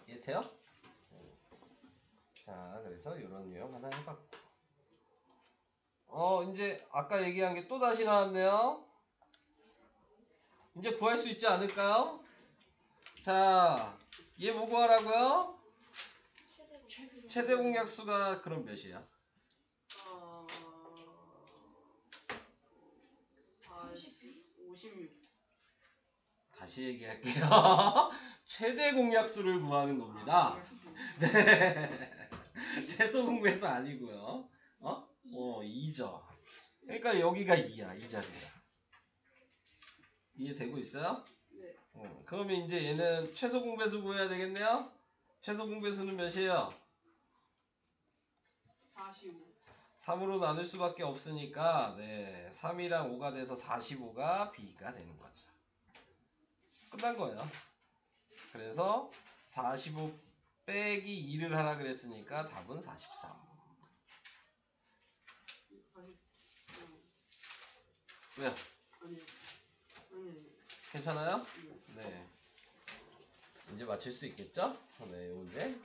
[SPEAKER 1] 이해돼요? 자, 그래서 이런 유형 하나 해봤고. 이제 아까 얘기한 게 또 다시 나왔네요. 이제 구할 수 있지 않을까요? 자, 얘 뭐 구하라고요? 최대 공약수가 그럼 몇이야?
[SPEAKER 4] 56.
[SPEAKER 1] 다시 얘기할게요. 최대 공약수를 구하는 겁니다. 네. 최소 공배수 아니고요. 2죠. 그러니까 여기가 2야. 이 자리야. 이해되고 있어요?
[SPEAKER 4] 네.
[SPEAKER 1] 그러면 이제 얘는 최소 공배수 구해야 되겠네요? 최소 공배수는 몇이에요?
[SPEAKER 4] 45.
[SPEAKER 1] 3으로 나눌 수밖에 없으니까 네, 3이랑 5가 돼서 45가 B가 되는 거죠. 끝난 거예요. 그래서 45 빼기 2를 하라 그랬으니까 답은 43. 왜요?
[SPEAKER 4] 아니.
[SPEAKER 1] 괜찮아요? 네. 이제 맞힐 수 있겠죠? 네, 이 문제.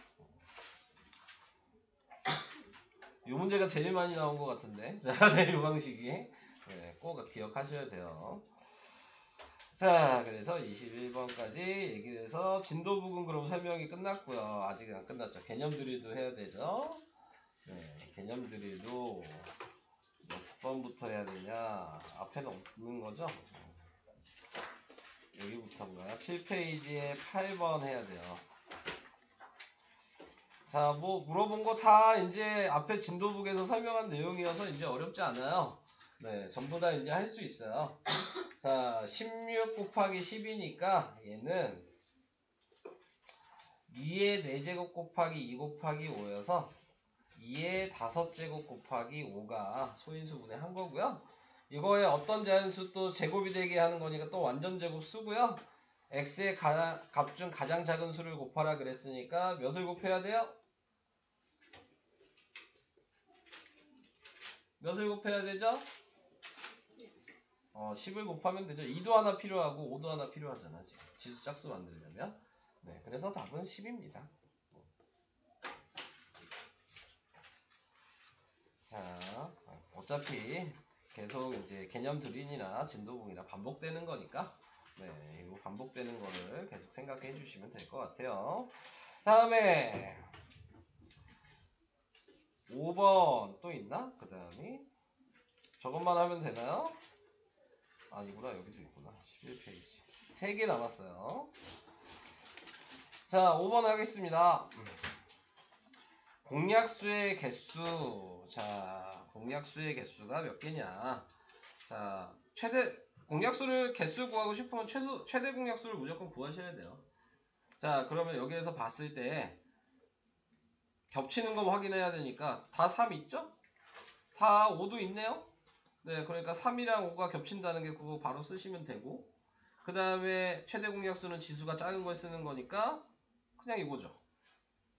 [SPEAKER 1] 이 문제가 제일 많이 나온 것 같은데. 자, 네, 이 방식이. 네, 꼭 기억하셔야 돼요. 자, 그래서 21번까지 얘기를 해서 진도 부분 그럼 설명이 끝났고요. 아직 안 끝났죠. 개념 드릴도 해야 되죠. 네, 개념 드릴도 몇 번부터 해야 되냐? 앞에는 없는 거죠? 여기부터인가요? 7페이지에 8번 해야 돼요. 자, 뭐 물어본 거 다 이제 앞에 진도북에서 설명한 내용이어서 이제 어렵지 않아요. 네, 전부 다 이제 할 수 있어요. 자, 16 곱하기 10이니까 얘는 2의 4제곱 곱하기 2 곱하기 5여서 2의 5제곱 곱하기 5가 소인수분의 한 거고요. 이거에 어떤 자연수 또 제곱이 되게 하는 거니까 또 완전 제곱 쓰고요. x의 값 중 가장 작은 수를 곱하라 그랬으니까 몇을 곱해야 돼요? 몇을 곱해야 되죠? 10을 곱하면 되죠. 2도 하나 필요하고 5도 하나 필요하잖아. 지금 지수 짝수 만들려면. 네, 그래서 답은 10입니다. 자, 어차피 계속 이제 개념 드릴이나 진도북이나 반복되는 거니까 네, 이거 반복되는 거를 계속 생각해 주시면 될 것 같아요. 다음에 5번 또 있나? 그 다음이 저것만 하면 되나요? 아니구나, 여기도 있구나. 11페이지 3개 남았어요. 자, 5번 하겠습니다. 공약수의 개수. 자, 공약수의 개수가 몇 개냐? 자, 공약수를 개수 구하고 싶으면 최대 공약수를 무조건 구하셔야 돼요. 자, 그러면 여기에서 봤을 때 겹치는 거 확인해야 되니까 다 3 있죠? 다 5도 있네요? 네, 그러니까 3이랑 5가 겹친다는 게 그거 바로 쓰시면 되고, 그 다음에 최대 공약수는 지수가 작은 걸 쓰는 거니까 그냥 이거죠.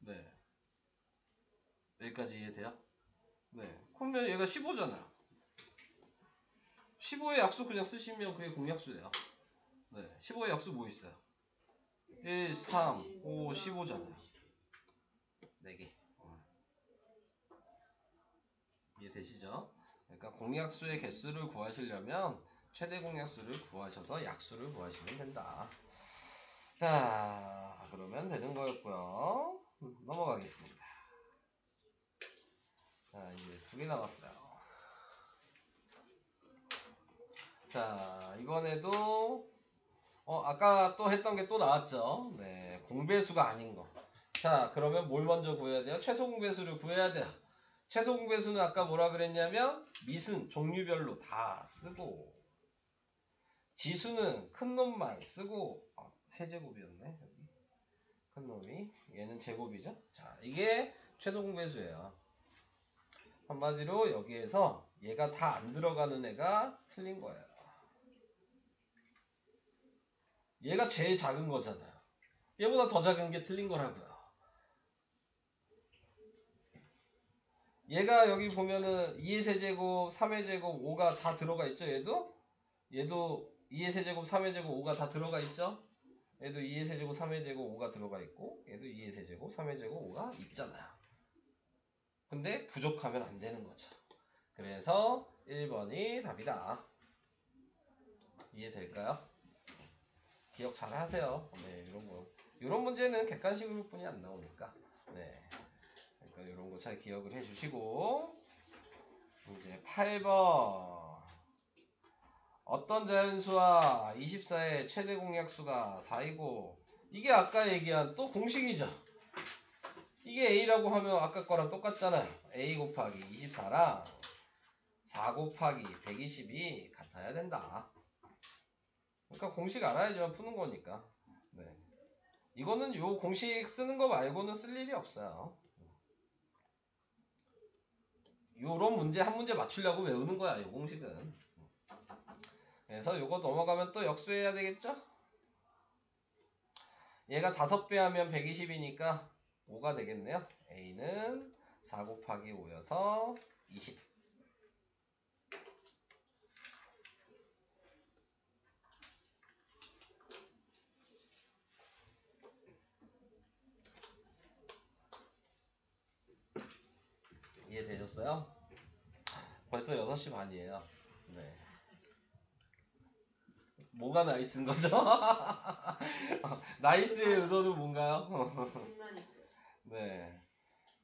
[SPEAKER 1] 네. 여기까지 이해돼요? 네. 그러면 얘가 15잖아요. 15의 약수 그냥 쓰시면 그게 공약수예요. 네. 15의 약수 뭐 있어요? 1, 3, 5, 15잖아요. 4개. 이해되시죠? 그러니까 공약수의 개수를 구하시려면 최대 공약수를 구하셔서 약수를 구하시면 된다. 자, 그러면 되는 거였고요. 넘어가겠습니다. 자, 이제 2개 남았어요. 자, 이번에도 아까 또 했던 게 또 나왔죠. 네, 공배수가 아닌 거. 자, 그러면 뭘 먼저 구해야 돼요? 최소 공배수를 구해야 돼요. 최소 공배수는 아까 뭐라 그랬냐면 미승 종류별로 다 쓰고, 지수는 큰 놈만 쓰고, 세제곱이었네 여기 큰 놈이, 얘는 제곱이죠. 자, 이게 최소 공배수예요. 한마디로 여기에서 얘가 다 안 들어가는 애가 틀린 거예요. 얘가 제일 작은 거잖아요. 얘보다 더 작은 게 틀린 거라고요. 얘가 여기 보면은 2의 세제곱, 3의 제곱, 5가 다 들어가 있죠. 얘도 2의 세제곱, 3의 제곱, 5가 다 들어가 있죠. 얘도 2의 세제곱, 3의 제곱, 5가 들어가 있고, 얘도 2의 세제곱, 3의 제곱, 5가 있잖아요. 근데 부족하면 안 되는 거죠. 그래서 1번이 답이다. 이해될까요? 기억 잘 하세요. 네, 이런 문제는 객관식으로 뿐이 안 나오니까. 네. 그러니까 이런 거 잘 기억을 해 주시고, 이제 8번. 어떤 자연수와 24의 최대 공약수가 4이고, 이게 아까 얘기한 또 공식이죠. 이게 A라고 하면 아까 거랑 똑같잖아요. A 곱하기 24랑 4 곱하기 120이 같아야 된다. 그러니까 공식 알아야지만 푸는 거니까. 네. 이거는 요 공식 쓰는 거 말고는 쓸 일이 없어요. 요런 문제 한 문제 맞추려고 외우는 거야, 요 공식은. 그래서 요거 넘어가면 또 역수해야 되겠죠? 얘가 5배 하면 120이니까 5가 되겠네요. A는 4 곱하기 5여서 20. 이해되셨어요? 벌써 6시 반이에요. 네. 뭐가 나이스인 거죠? 나이스의 의도는 뭔가요? 네.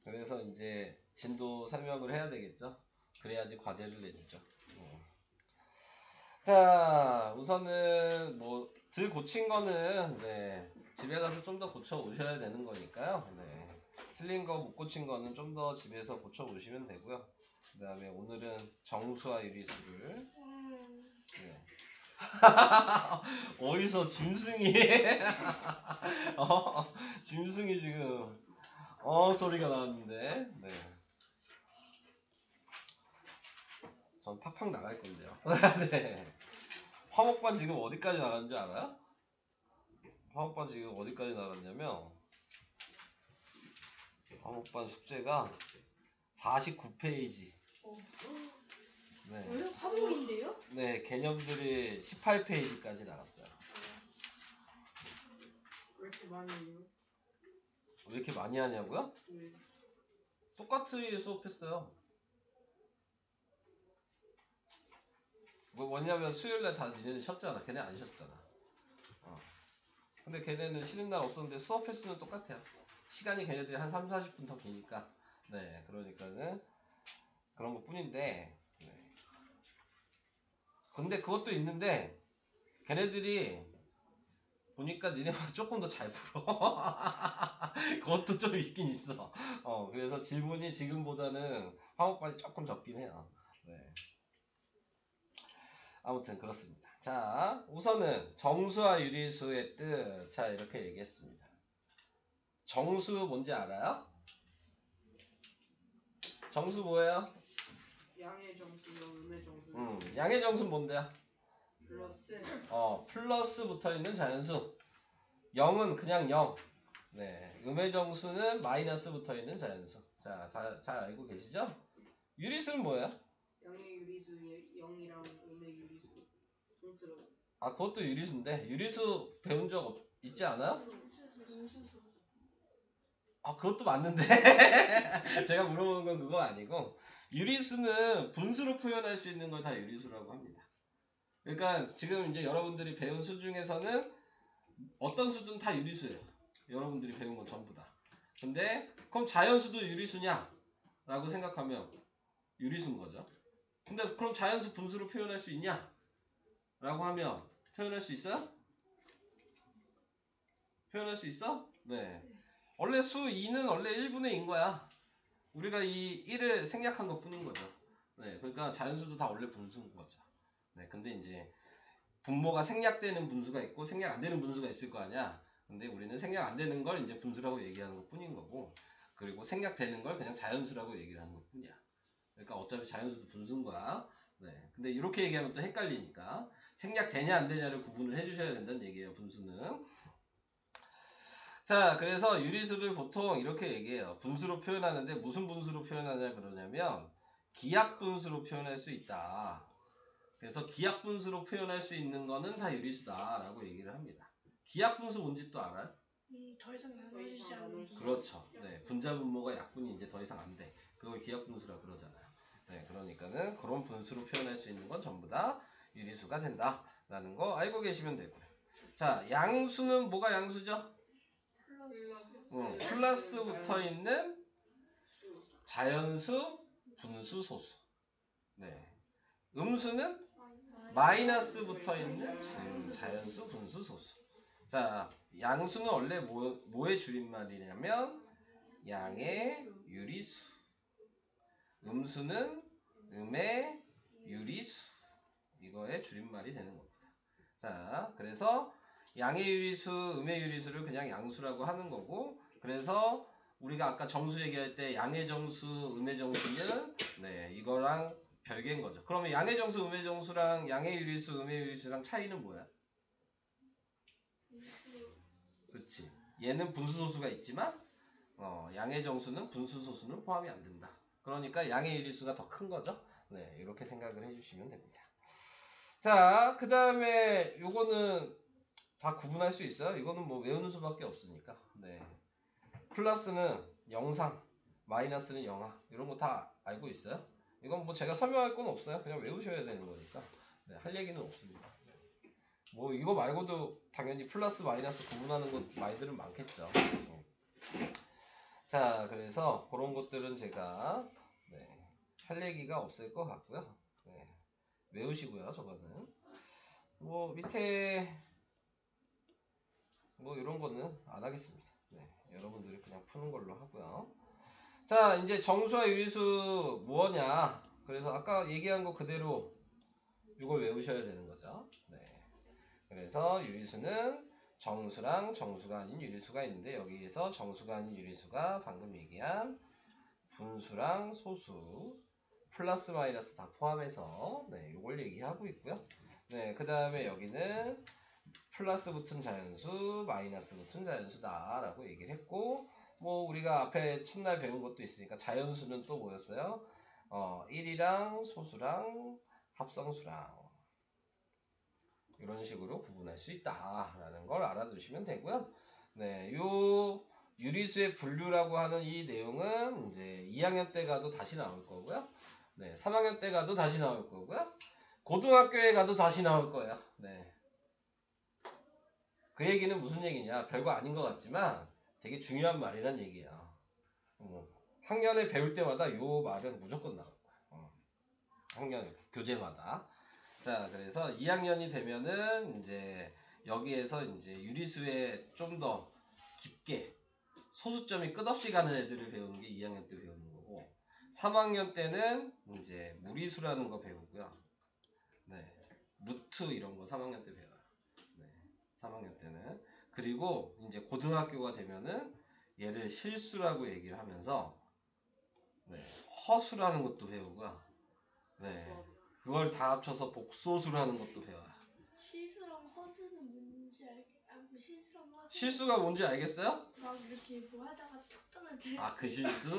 [SPEAKER 1] 그래서 이제 진도 설명을 해야 되겠죠? 그래야지 과제를 내주죠. 자, 우선은 뭐 덜 고친 거는 네, 집에 가서 좀 더 고쳐 오셔야 되는 거니까요. 네. 틀린 거 못 고친 거는 좀 더 집에서 고쳐 오시면 되고요. 그 다음에 오늘은 정수와 유리수를 네. 어디서 짐승이 짐승이 지금 소리가 나왔는데 네. 전 팍팍 나갈 건데요. 네. 화목반 지금 어디까지 나갔는지 알아요? 화목반 지금 어디까지 나갔냐면 화목반 숙제가 49페이지. 네.
[SPEAKER 3] 왜 화목인데요?
[SPEAKER 1] 네, 개념들이 18페이지까지 나갔어요.
[SPEAKER 4] 왜 이렇게 많이 해요?
[SPEAKER 1] 왜 이렇게 많이 하냐고요?
[SPEAKER 4] 네.
[SPEAKER 1] 똑같이 수업했어요. 뭐냐면 수요일날 다 니네는 쉬었잖아. 걔네 안 쉬었잖아. 근데 걔네는 쉬는 날 없었는데 수업 횟수는 똑같아요. 시간이 걔네들이 한 3, 40분 더 기니까. 네, 그러니까는 그런 것 뿐인데. 네. 근데 그것도 있는데 걔네들이 보니까 니네보다 조금 더 잘 풀어. 그것도 좀 있긴 있어. 그래서 질문이 지금보다는 화목반이 조금 적긴 해요. 네. 아무튼 그렇습니다. 자, 우선은 정수와 유리수의 뜻. 자, 이렇게 얘기했습니다. 정수 뭔지 알아요? 정수 뭐예요?
[SPEAKER 4] 양의 정수랑 음의 정수.
[SPEAKER 1] 양의 정수는 뭔데요?
[SPEAKER 4] 플러스.
[SPEAKER 1] 플러스 붙어 있는 자연수. 0은 그냥 0. 네. 음의 정수는 마이너스 붙어 있는 자연수. 자, 다 잘 알고 계시죠? 유리수는 뭐예요?
[SPEAKER 4] 양의 유리수의 0이랑 음의 유리수 통틀어.
[SPEAKER 1] 그것도 유리수인데 유리수 배운 적 있지 않아요?
[SPEAKER 3] 분수소.
[SPEAKER 1] 그것도 맞는데 제가 물어보는 건 그거 아니고 유리수는 분수로 표현할 수 있는 걸 다 유리수라고 합니다. 그러니까 지금 이제 여러분들이 배운 수 중에서는 어떤 수든 다 유리수예요. 여러분들이 배운 건 전부 다. 근데 그럼 자연수도 유리수냐? 라고 생각하면 유리수인 거죠. 근데 그럼 자연수 분수로 표현할 수 있냐? 라고 하면 표현할 수 있어요? 표현할 수 있어? 네. 원래 수 2는 원래 1분의 2인 거야. 우리가 이 1을 생략한 것 뿐인 거죠. 네. 그러니까 자연수도 다 원래 분수인 거죠. 네. 근데 이제 분모가 생략되는 분수가 있고 생략 안 되는 분수가 있을 거 아니야. 근데 우리는 생략 안 되는 걸 이제 분수라고 얘기하는 것 뿐인 거고, 그리고 생략되는 걸 그냥 자연수라고 얘기를 하는 것 뿐이야. 그러니까 어차피 자연수도 분수인 거야. 네. 근데 이렇게 얘기하면 또 헷갈리니까 생략되냐 안 되냐를 구분을 해주셔야 된다는 얘기예요. 분수는. 자, 그래서 유리수를 보통 이렇게 얘기해요. 분수로 표현하는데 무슨 분수로 표현하냐 그러냐면 기하분수로 표현할 수 있다. 그래서 기하분수로 표현할 수 있는 거는 다 유리수다라고 얘기를 합니다. 기하분수 뭔지 또 알아요?
[SPEAKER 3] 더 이상 나눠지지 않는.
[SPEAKER 1] 그렇죠. 네, 분자 분모가 약분이 이제 더 이상 안 돼. 그걸 기하분수라 그러잖아요. 네, 그러니까는 그런 분수로 표현할 수 있는 건 전부 다 유리수가 된다라는 거 알고 계시면 되고요. 자, 양수는 뭐가 양수죠? 플러스 붙어 있는 자연수, 분수, 소수. 네. 음수는 마이너스 붙어 있는 자연수, 분수, 소수. 자, 양수는 원래 뭐의 줄임말이냐면 양의 유리수. 음수는 음의 유리수. 이거의 줄임말이 되는 겁니다. 자, 그래서 양의 유리수, 음의 유리수를 그냥 양수라고 하는 거고, 그래서 우리가 아까 정수 얘기할 때 양의 정수, 음의 정수는 네, 이거랑 별개인 거죠. 그러면 양의 정수, 음의 정수랑 양의 유리수, 음의 유리수랑 차이는 뭐야? 그렇지. 얘는 분수소수가 있지만 양의 정수는 분수소수는 포함이 안 된다. 그러니까 양의 유리수가 더 큰 거죠. 네, 이렇게 생각을 해주시면 됩니다. 자, 그 다음에 요거는 다 구분할 수 있어요. 이거는 뭐 외우는 수밖에 없으니까. 네. 플러스는 영상, 마이너스는 영하. 이런 거 다 알고 있어요. 이건 뭐 제가 설명할 건 없어요. 그냥 외우셔야 되는 거니까. 네, 할 얘기는 없습니다. 뭐 이거 말고도 당연히 플러스 마이너스 구분하는 것 말들은 많겠죠. 자, 그래서 그런 것들은 제가 네, 할 얘기가 없을 것 같고요. 네, 외우시고요. 저거는 뭐 밑에 뭐 이런 거는 안 하겠습니다. 네, 여러분들이 그냥 푸는 걸로 하고요. 자, 이제 정수와 유리수 뭐냐? 그래서 아까 얘기한 거 그대로 이걸 외우셔야 되는 거죠. 네. 그래서 유리수는 정수랑 정수가 아닌 유리수가 있는데 여기에서 정수가 아닌 유리수가 방금 얘기한 분수랑 소수 플러스 마이너스 다 포함해서 네, 이걸 얘기하고 있고요. 네, 그 다음에 여기는 플러스 붙은 자연수, 마이너스 붙은 자연수다 라고 얘기를 했고, 뭐 우리가 앞에 첫날 배운 것도 있으니까 자연수는 또 뭐였어요? 1이랑 소수랑 합성수랑 이런 식으로 구분할 수 있다라는 걸 알아두시면 되고요. 네, 요 유리수의 분류라고 하는 이 내용은 이제 2학년 때 가도 다시 나올 거고요. 네, 3학년 때 가도 다시 나올 거고요. 고등학교에 가도 다시 나올 거예요. 네. 그 얘기는 무슨 얘기냐? 별거 아닌 것 같지만 되게 중요한 말이란 얘기야. 학년에 배울 때마다 요 말은 무조건 나올 거야. 학년 교재마다. 자, 그래서 2학년이 되면은 이제 여기에서 이제 유리수에 좀 더 깊게 소수점이 끝없이 가는 애들을 배우는 게 2학년 때 배우는 거고, 3학년 때는 이제 무리수라는 거 배우고요. 네, 루트 이런 거 3학년 때 배워요. 네, 3학년 때는. 그리고 이제 고등학교가 되면은 얘를 실수라고 얘기를 하면서, 네, 허수라는 것도 배우고요. 네, 그걸 다 합쳐서 복소수라는 것도 배워요.
[SPEAKER 3] 실수랑 허수는 뭔지 뭐 실수랑 허수.
[SPEAKER 1] 실수가 뭔지 알겠어요?
[SPEAKER 3] 막 이렇게 뭐 하다가 툭 떨어져.
[SPEAKER 1] 아, 그 실수?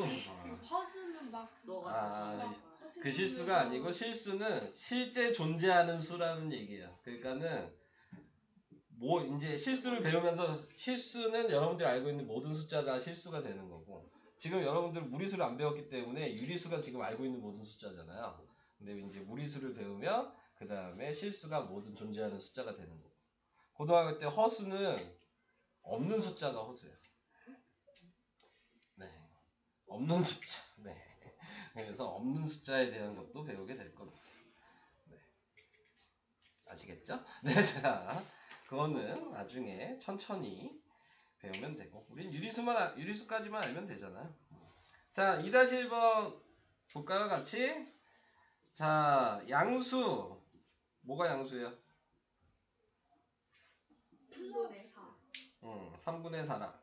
[SPEAKER 3] 허수는 막
[SPEAKER 4] 너가
[SPEAKER 1] 아,
[SPEAKER 4] 잘
[SPEAKER 1] 그 실수가 아니고 실수는 실제 존재하는 수라는 얘기예요. 그러니까는 뭐 이제 실수를 배우면서 실수는 여러분들이 알고 있는 모든 숫자가 실수가 되는 거고, 지금 여러분들 무리수를 안 배웠기 때문에 유리수가 지금 알고 있는 모든 숫자잖아요. 근데 이제 무리수를 배우면 그 다음에 실수가 모든 존재하는 숫자가 되는 거고, 고등학교 때 허수는 없는 숫자가 허수예요. 네, 없는 숫자. 네. 그래서 없는 숫자에 대한 것도 배우게 될 겁니다. 네. 아시겠죠? 네, 자, 그거는 나중에 천천히 배우면 되고, 우린 유리수까지만 알면 되잖아요. 자, 2-1번 볼까요, 같이? 자, 양수. 뭐가 양수예요?
[SPEAKER 2] 플러스
[SPEAKER 1] 3분의 4라.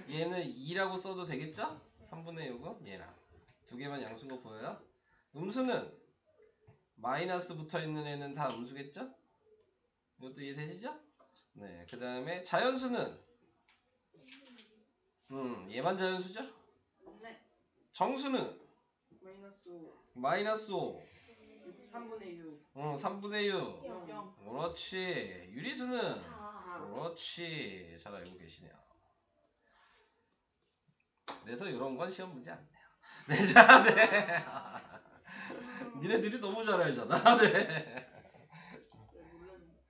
[SPEAKER 1] 얘는 2라고 써도 되겠죠? 3분의 6은 얘랑. 두 개만 양수인 거 보여요? 음수는 마이너스 붙어 있는 애는 다 음수겠죠? 이것도 이해되시죠? 네, 그 다음에 자연수는 얘만 자연수죠?
[SPEAKER 4] 네.
[SPEAKER 1] 정수는
[SPEAKER 4] 마이너스 5
[SPEAKER 1] 마이너스 5
[SPEAKER 4] 3분의 6
[SPEAKER 1] 3분의 6
[SPEAKER 4] 0
[SPEAKER 1] 그렇지. 유리수는
[SPEAKER 2] 다.
[SPEAKER 1] 그렇지. 잘 알고 계시네요. 그래서 이런 건 시험 문제 안 내요. 네, 자, 네. 니네들이 너무 잘 알잖아. 네.
[SPEAKER 4] 몰랐는데.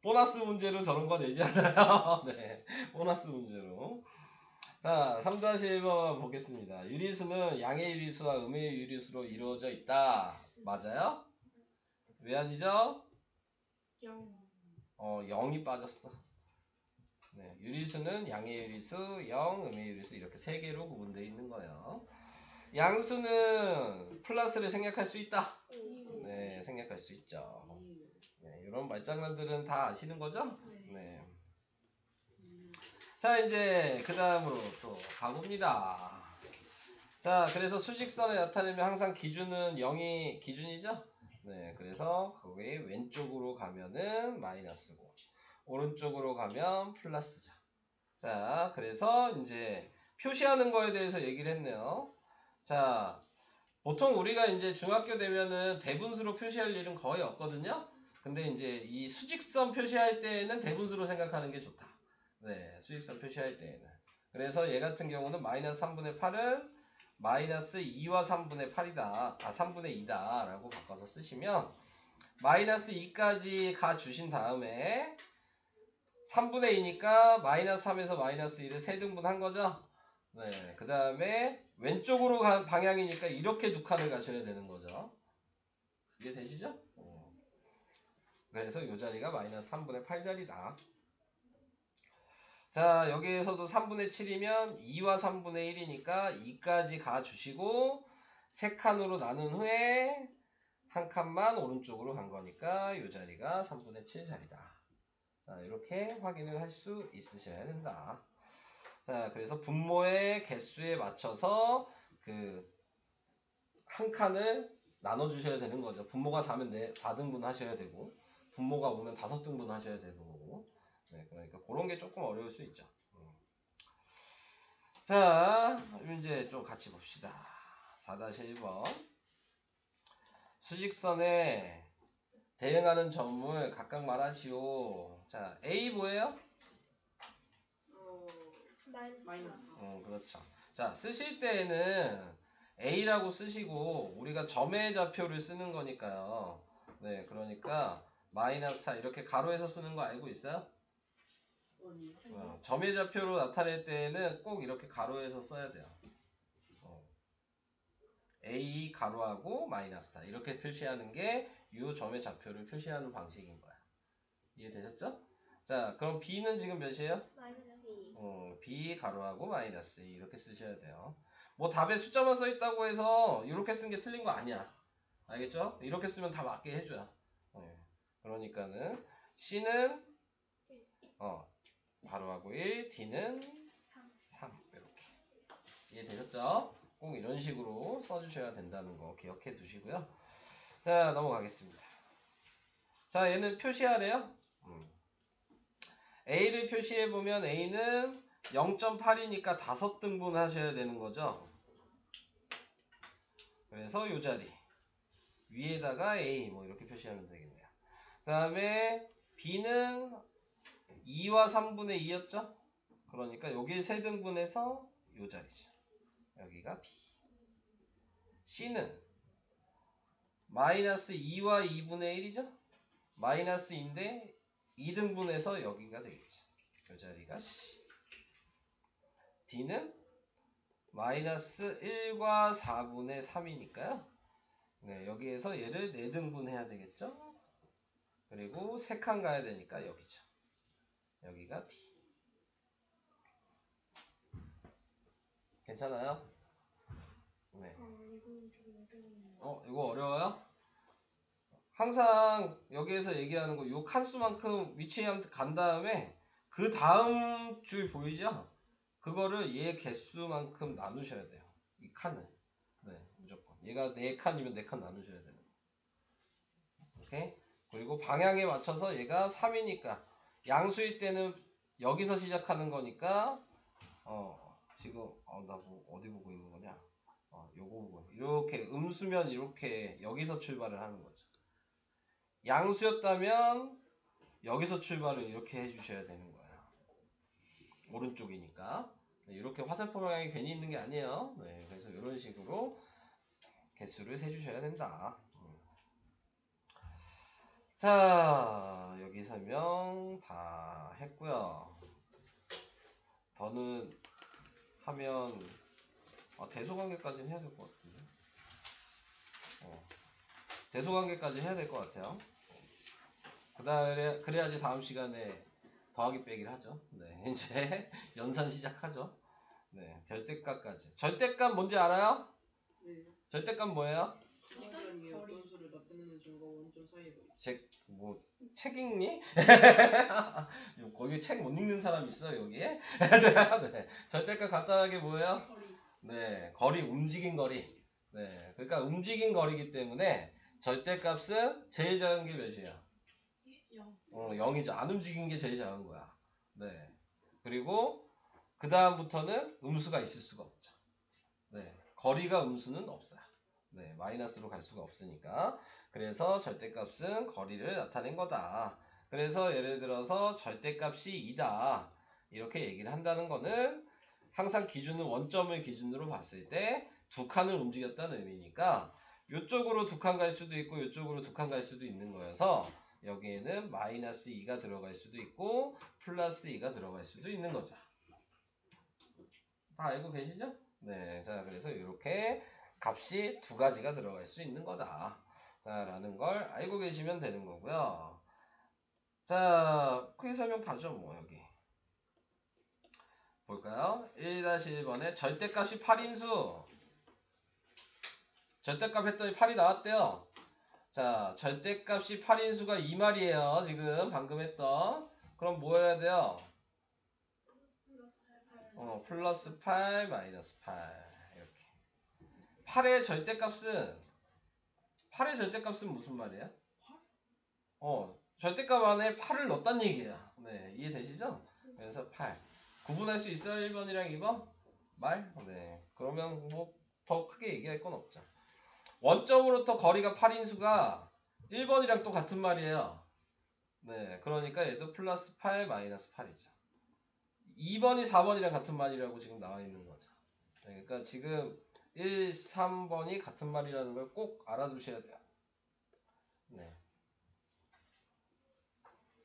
[SPEAKER 1] 보너스 문제로 저런 거 내지 않아요. 네. 보너스 문제로. 자, 3-1번 보겠습니다. 유리수는 양의 유리수와 음의 유리수로 이루어져 있다. 맞아요? 왜 아니죠?
[SPEAKER 3] 0.
[SPEAKER 1] 0이 빠졌어. 네, 유리수는 양의 유리수, 0, 음의 유리수 이렇게 세 개로 구분되어 있는 거예요. 양수는 플러스를 생략할 수 있다. 네, 생략할 수 있죠. 네, 이런 말장난들은 다 아시는 거죠? 네. 자, 이제 그 다음으로 또 가봅니다. 자, 그래서 수직선에 나타내면 항상 기준은 0이 기준이죠? 네, 그래서 거기 왼쪽으로 가면은 마이너스고 오른쪽으로 가면 플러스죠. 자, 그래서 이제 표시하는 거에 대해서 얘기를 했네요. 자, 보통 우리가 이제 중학교 되면은 대분수로 표시할 일은 거의 없거든요. 근데 이제 이 수직선 표시할 때에는 대분수로 생각하는 게 좋다. 네, 수직선 표시할 때에는. 그래서 얘 같은 경우는 마이너스 3분의 8은 마이너스 2와 3분의 8이다. 3분의 2다. 라고 바꿔서 쓰시면 마이너스 2까지 가 주신 다음에 3분의 2니까 마이너스 3에서 마이너스 1을 세등분 한 거죠. 네, 그 다음에 왼쪽으로 간 방향이니까 이렇게 두 칸을 가셔야 되는 거죠. 이해 되시죠? 그래서 이 자리가 마이너스 3분의 8 자리다. 자, 여기에서도 3분의 7이면 2와 3분의 1이니까 2까지 가주시고 세 칸으로 나눈 후에 한 칸만 오른쪽으로 간 거니까 이 자리가 3분의 7 자리다. 자, 이렇게 확인을 할 수 있으셔야 된다. 자, 그래서 분모의 개수에 맞춰서 그 한 칸을 나눠주셔야 되는 거죠. 분모가 4면 4등분 하셔야 되고, 분모가 5면 5등분 하셔야 되는 거고. 네, 그러니까 그런 게 조금 어려울 수 있죠. 자, 이제 좀 같이 봅시다. 4-1번. 수직선에 대응하는 점을 각각 말하시오. 자, A 뭐예요?
[SPEAKER 4] 마이너스
[SPEAKER 1] 그렇죠. 자, 쓰실 때에는 A라고 쓰시고 우리가 점의 좌표를 쓰는 거니까요. 네, 그러니까 마이너스 4 이렇게 가로에서 쓰는 거 알고 있어요? 점의 좌표로 나타낼 때는 꼭 이렇게 가로에서 써야 돼요. A 가로하고 마이너스 4 이렇게 표시하는 게 이 점의 좌표를 표시하는 방식인 거야. 이해되셨죠? 자, 그럼 B는 지금 몇이에요?
[SPEAKER 2] 마이너스 2.
[SPEAKER 1] B 가로하고 마이너스 2 이렇게 쓰셔야 돼요. 뭐 답에 숫자만 써 있다고 해서 이렇게 쓴 게 틀린 거 아니야. 알겠죠? 이렇게 쓰면 다 맞게 해줘야. 그러니까는 C는 가로하고 1, D는 3 이렇게. 이해되셨죠? 꼭 이런 식으로 써주셔야 된다는 거 기억해 두시고요. 자, 넘어가겠습니다. 자, 얘는 표시하래요. A를 표시해 보면 A는 0.8이니까 5등분 하셔야 되는 거죠. 그래서 이 자리 위에다가 A 뭐 이렇게 표시하면 되겠네요. 그 다음에 B는 2와 3분의 2였죠. 그러니까 여기 3등분해서 이 자리죠. 여기가 B. C는 마이너스 2와 2분의 1이죠. 마이너스인데 2등분해서 여기가 되겠죠. 이 자리가 C. D는 마이너스 1과 4분의 3이니까요. 네, 여기에서 얘를 4등분 해야 되겠죠. 그리고 3칸 가야 되니까 여기죠. 여기가 D. 괜찮아요? 네.
[SPEAKER 3] 이건 좀 어려워요.
[SPEAKER 1] 이거 어려워요? 항상 여기에서 얘기하는 거 요 칸수만큼 위치에 간 다음에 그 다음 줄 보이죠? 그거를 얘 개수만큼 나누셔야 돼요. 이 칸을. 네, 무조건. 얘가 4칸이면 4칸 나누셔야 돼요. 오케이? 그리고 방향에 맞춰서 얘가 3이니까 양수일 때는 여기서 시작하는 거니까 지금 나 어디 보고 있는 거냐? 요거 보고 이렇게 음수면 이렇게 여기서 출발을 하는 거죠. 양수였다면 여기서 출발을 이렇게 해주셔야 되는 거예요. 오른쪽이니까. 이렇게 화살표 방향이 괜히 있는 게 아니에요. 네, 그래서 이런 식으로 개수를 세주셔야 된다. 자, 여기 설명 다 했고요. 더는 하면 대소관계까지는 해야 될 것 같은데. 대소관계까지 해야 될 것 같아요. 그래야지 다음 시간에 더하기 빼기를 하죠. 네, 이제 연산 시작하죠. 네, 절대값까지. 절대값 뭔지 알아요?
[SPEAKER 4] 네.
[SPEAKER 1] 절대값 뭐예요?
[SPEAKER 4] 직역량이 어떤 수를 나타내는 점과 원점 사이에
[SPEAKER 1] 책 읽니? 거기 책 못 읽는 사람 있어 여기에? 네, 절대값 간단하게 뭐예요? 네, 거리 움직인 거리. 네, 그러니까 움직인 거리이기 때문에 절대값은 제일 작은 게 몇이야? 0이죠. 안 움직인 게 제일 작은 거야. 네. 그리고 그 다음부터는 음수가 있을 수가 없죠. 네. 거리가 음수는 없어요. 네. 마이너스로 갈 수가 없으니까. 그래서 절대값은 거리를 나타낸 거다. 그래서 예를 들어서 절대값이 2다. 이렇게 얘기를 한다는 거는 항상 기준은 원점을 기준으로 봤을 때 두 칸을 움직였다는 의미니까 이쪽으로 두 칸 갈 수도 있고 이쪽으로 두 칸 갈 수도 있는 거여서 여기에는 마이너스 2가 들어갈 수도 있고 플러스 2가 들어갈 수도 있는 거죠. 다 알고 계시죠? 네, 자 그래서 이렇게 값이 두 가지가 들어갈 수 있는 거다. 자 라는 걸 알고 계시면 되는 거고요. 자 크게 설명 다죠 뭐 여기. 볼까요? 1-1번에 절대값이 8인수. 절대값 했더니 8이 나왔대요. 자, 절대값이 8인수가 이 말이에요. 지금 방금 했던. 그럼 뭐 해야 돼요? 플러스 8 마이너스 8 이렇게. 8의 절대값은 무슨 말이야? 절대값 안에 8을 넣었단 얘기야. 네, 이해되시죠? 그래서 8. 구분할 수 있어요? 1번이랑 2번? 말? 네. 그러면 뭐 더 크게 얘기할 건 없죠. 원점으로부터 거리가 8인수가 1번이랑 또 같은 말이에요. 네, 그러니까 얘도 플러스 8 마이너스 8이죠. 2번이 4번이랑 같은 말이라고 지금 나와 있는 거죠. 네, 그러니까 지금 1, 3번이 같은 말이라는 걸 꼭 알아두셔야 돼요. 네,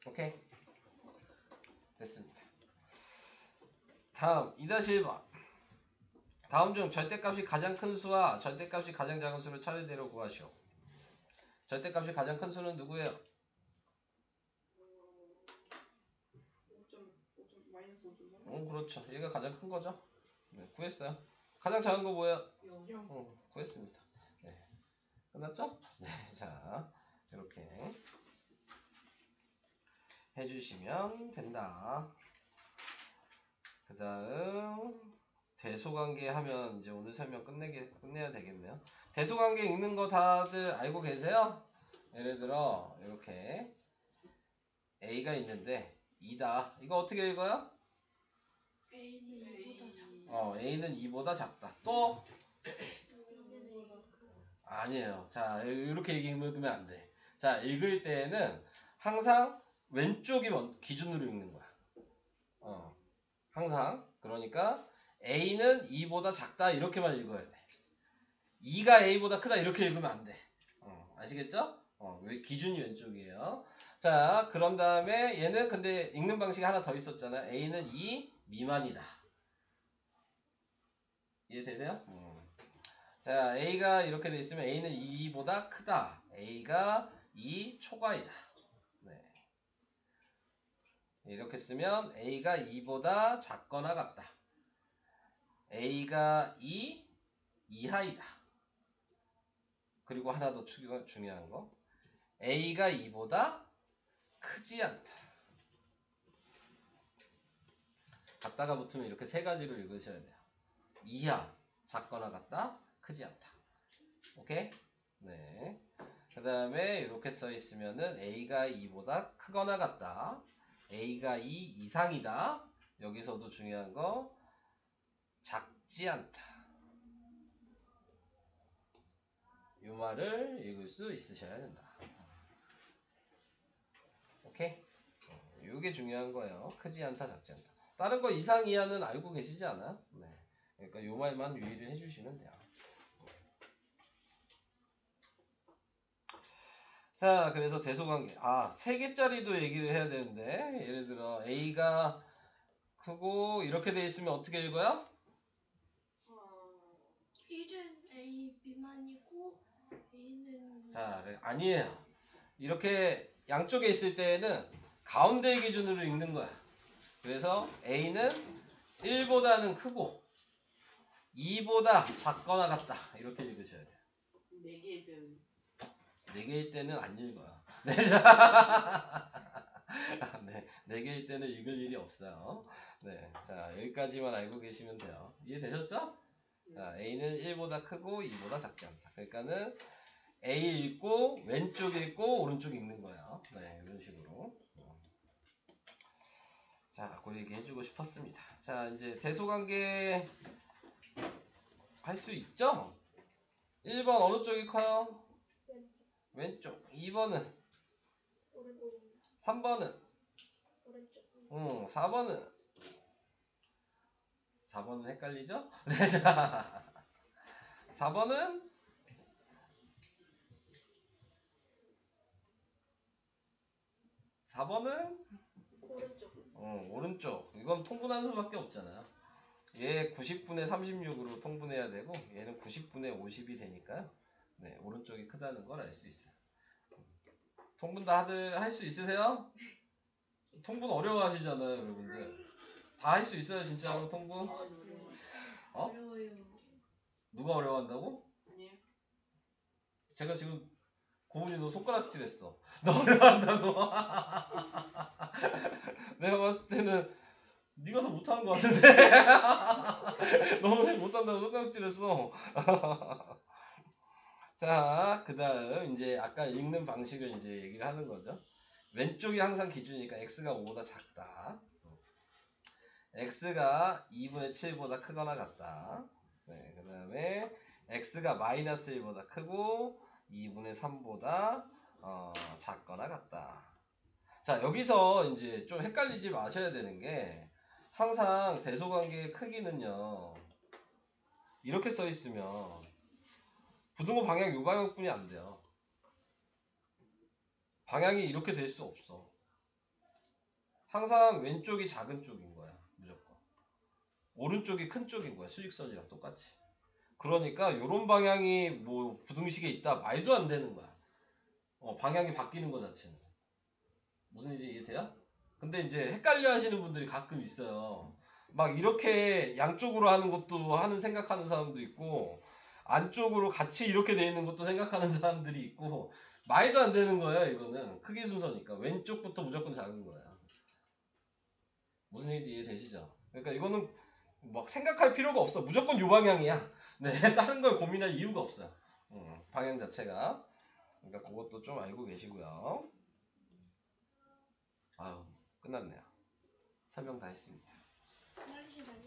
[SPEAKER 1] 오케이? 됐습니다. 다음 2-1번. 다음 중 절대값이 가장 큰 수와 절대값이 가장 작은 수를 차례대로 구하시오. 절대값이 가장 큰 수는 누구예요?
[SPEAKER 4] 5.3?
[SPEAKER 1] 그렇죠. 얘가 가장 큰 거죠. 네, 구했어요. 가장 작은 거 뭐예요?
[SPEAKER 4] 0.
[SPEAKER 1] 구했습니다. 네. 끝났죠? 네, 자 이렇게 해주시면 된다. 그 다음 대소관계 하면 이제 오늘 설명 끝내야 되겠네요. 대소관계 읽는 거 다들 알고 계세요? 예를 들어 이렇게 A가 있는데 2다. 이거 어떻게 읽어요?
[SPEAKER 3] A는 2보다 작다.
[SPEAKER 1] A는 2보다 작다. 또
[SPEAKER 2] B는 A보다
[SPEAKER 1] 아니에요. 자 이렇게 읽으면 안 돼. 자 읽을 때에는 항상 왼쪽이 기준으로 읽는 거야. 항상. 그러니까 A는 2보다 작다 이렇게만 읽어야 돼. 2가 A보다 크다 이렇게 읽으면 안 돼. 아시겠죠? 기준이 왼쪽이에요. 자 그런 다음에 얘는 근데 읽는 방식이 하나 더 있었잖아. A는 2 미만이다. 이해되세요? 자 A가 이렇게 돼 있으면 A는 2보다 크다. A가 2 초과이다. 네. 이렇게 쓰면 A가 2보다 작거나 같다. A가 2 이하이다. 그리고 하나 더 중요한 거. A가 2보다 크지 않다. 같다가 붙으면 이렇게 세 가지로 읽으셔야 돼요. 이하, 작거나 같다, 크지 않다. 오케이? 네. 그 다음에 이렇게 써 있으면은 A가 2보다 크거나 같다. A가 2 이상이다. 여기서도 중요한 거 작지 않다. 이 말을 읽을 수 있으셔야 된다. 오케이? 이게 중요한 거예요. 크지 않다, 작지 않다. 다른 거 이상 이하는 알고 계시지 않아요? 네. 그러니까 이 말만 유의를 해주시면 돼요. 자, 그래서 대소관계. 3개짜리도 얘기를 해야 되는데, 예를 들어 A가 크고 이렇게 돼 있으면 어떻게 읽어요?
[SPEAKER 3] 1은 A 미만이고 A는
[SPEAKER 1] 자, 아니에요. 이렇게 양쪽에 있을 때에는 가운데 기준으로 읽는 거야. 그래서 A는 1보다는 크고 2보다 작거나 같다. 이렇게 읽으셔야 돼요.
[SPEAKER 4] 4개일 때는
[SPEAKER 1] 4개일 때는 안 읽어요. 네, 4개일 때는 읽을 일이 없어요. 네, 자 여기까지만 알고 계시면 돼요. 이해되셨죠? 자, A는 1보다 크고 2보다 작지 않다. 그러니까는 A 읽고 왼쪽 읽고 오른쪽 읽는 거예요. 네, 이런 식으로. 자, 그 얘기 해주고 싶었습니다. 자, 이제 대소관계 할 수 있죠? 1번 어느 쪽이 커요? 왼쪽. 2번은?
[SPEAKER 2] 오른쪽
[SPEAKER 1] 3번은?
[SPEAKER 2] 오른쪽
[SPEAKER 1] 4번은? 4번은 헷갈리죠? 네, 자. 4번은? 4번은? 오른쪽. 이건 통분하는 수밖에 없잖아요. 얘 90분의 36으로 통분해야 되고 얘는 90분의 50이 되니까요. 네, 오른쪽이 크다는 걸 알 수 있어요. 통분 다들 할 수 있으세요? 통분 어려워하시잖아요, 여러분들. 다 할 수 있어요, 진짜로 통분?
[SPEAKER 3] 어려워요.
[SPEAKER 1] 누가 어려워한다고?
[SPEAKER 4] 아니에요.
[SPEAKER 1] 제가 지금 고은이 너 손가락질 했어. 너 어려워한다고. 내가 봤을 때는 네가 더 못하는 것 같은데. 너무 잘 못한다고 손가락질 했어. 자, 그 다음 이제 아까 읽는 방식을 이제 얘기를 하는 거죠. 왼쪽이 항상 기준이니까 x가 5보다 작다. x가 2분의 7보다 크거나 같다. 네, 그 다음에 x가 마이너스 1보다 크고 2분의 3보다 작거나 같다. 자, 여기서 이제 좀 헷갈리지 마셔야 되는 게 항상 대소관계의 크기는요. 이렇게 써 있으면 부등호 방향 요 방향뿐이 안 돼요. 방향이 이렇게 될 수 없어. 항상 왼쪽이 작은 쪽인 거야. 무조건. 오른쪽이 큰 쪽인 거야. 수직선이랑 똑같이. 그러니까 요런 방향이 뭐 부등식에 있다 말도 안 되는 거야. 방향이 바뀌는 거 자체는. 무슨 일인지 이해돼요? 근데 이제 헷갈려 하시는 분들이 가끔 있어요. 막 이렇게 양쪽으로 하는 것도 생각하는 사람도 있고, 안쪽으로 같이 이렇게 돼 있는 것도 생각하는 사람들이 있고, 말도 안 되는 거예요, 이거는. 크기 순서니까. 왼쪽부터 무조건 작은 거예요. 무슨 얘기인지 이해되시죠? 그러니까 이거는 막 생각할 필요가 없어. 무조건 이 방향이야. 네, 다른 걸 고민할 이유가 없어요. 방향 자체가. 그러니까 그것도 좀 알고 계시고요. 아유, 끝났네요. 설명 다 했습니다.
[SPEAKER 2] 기다리시다니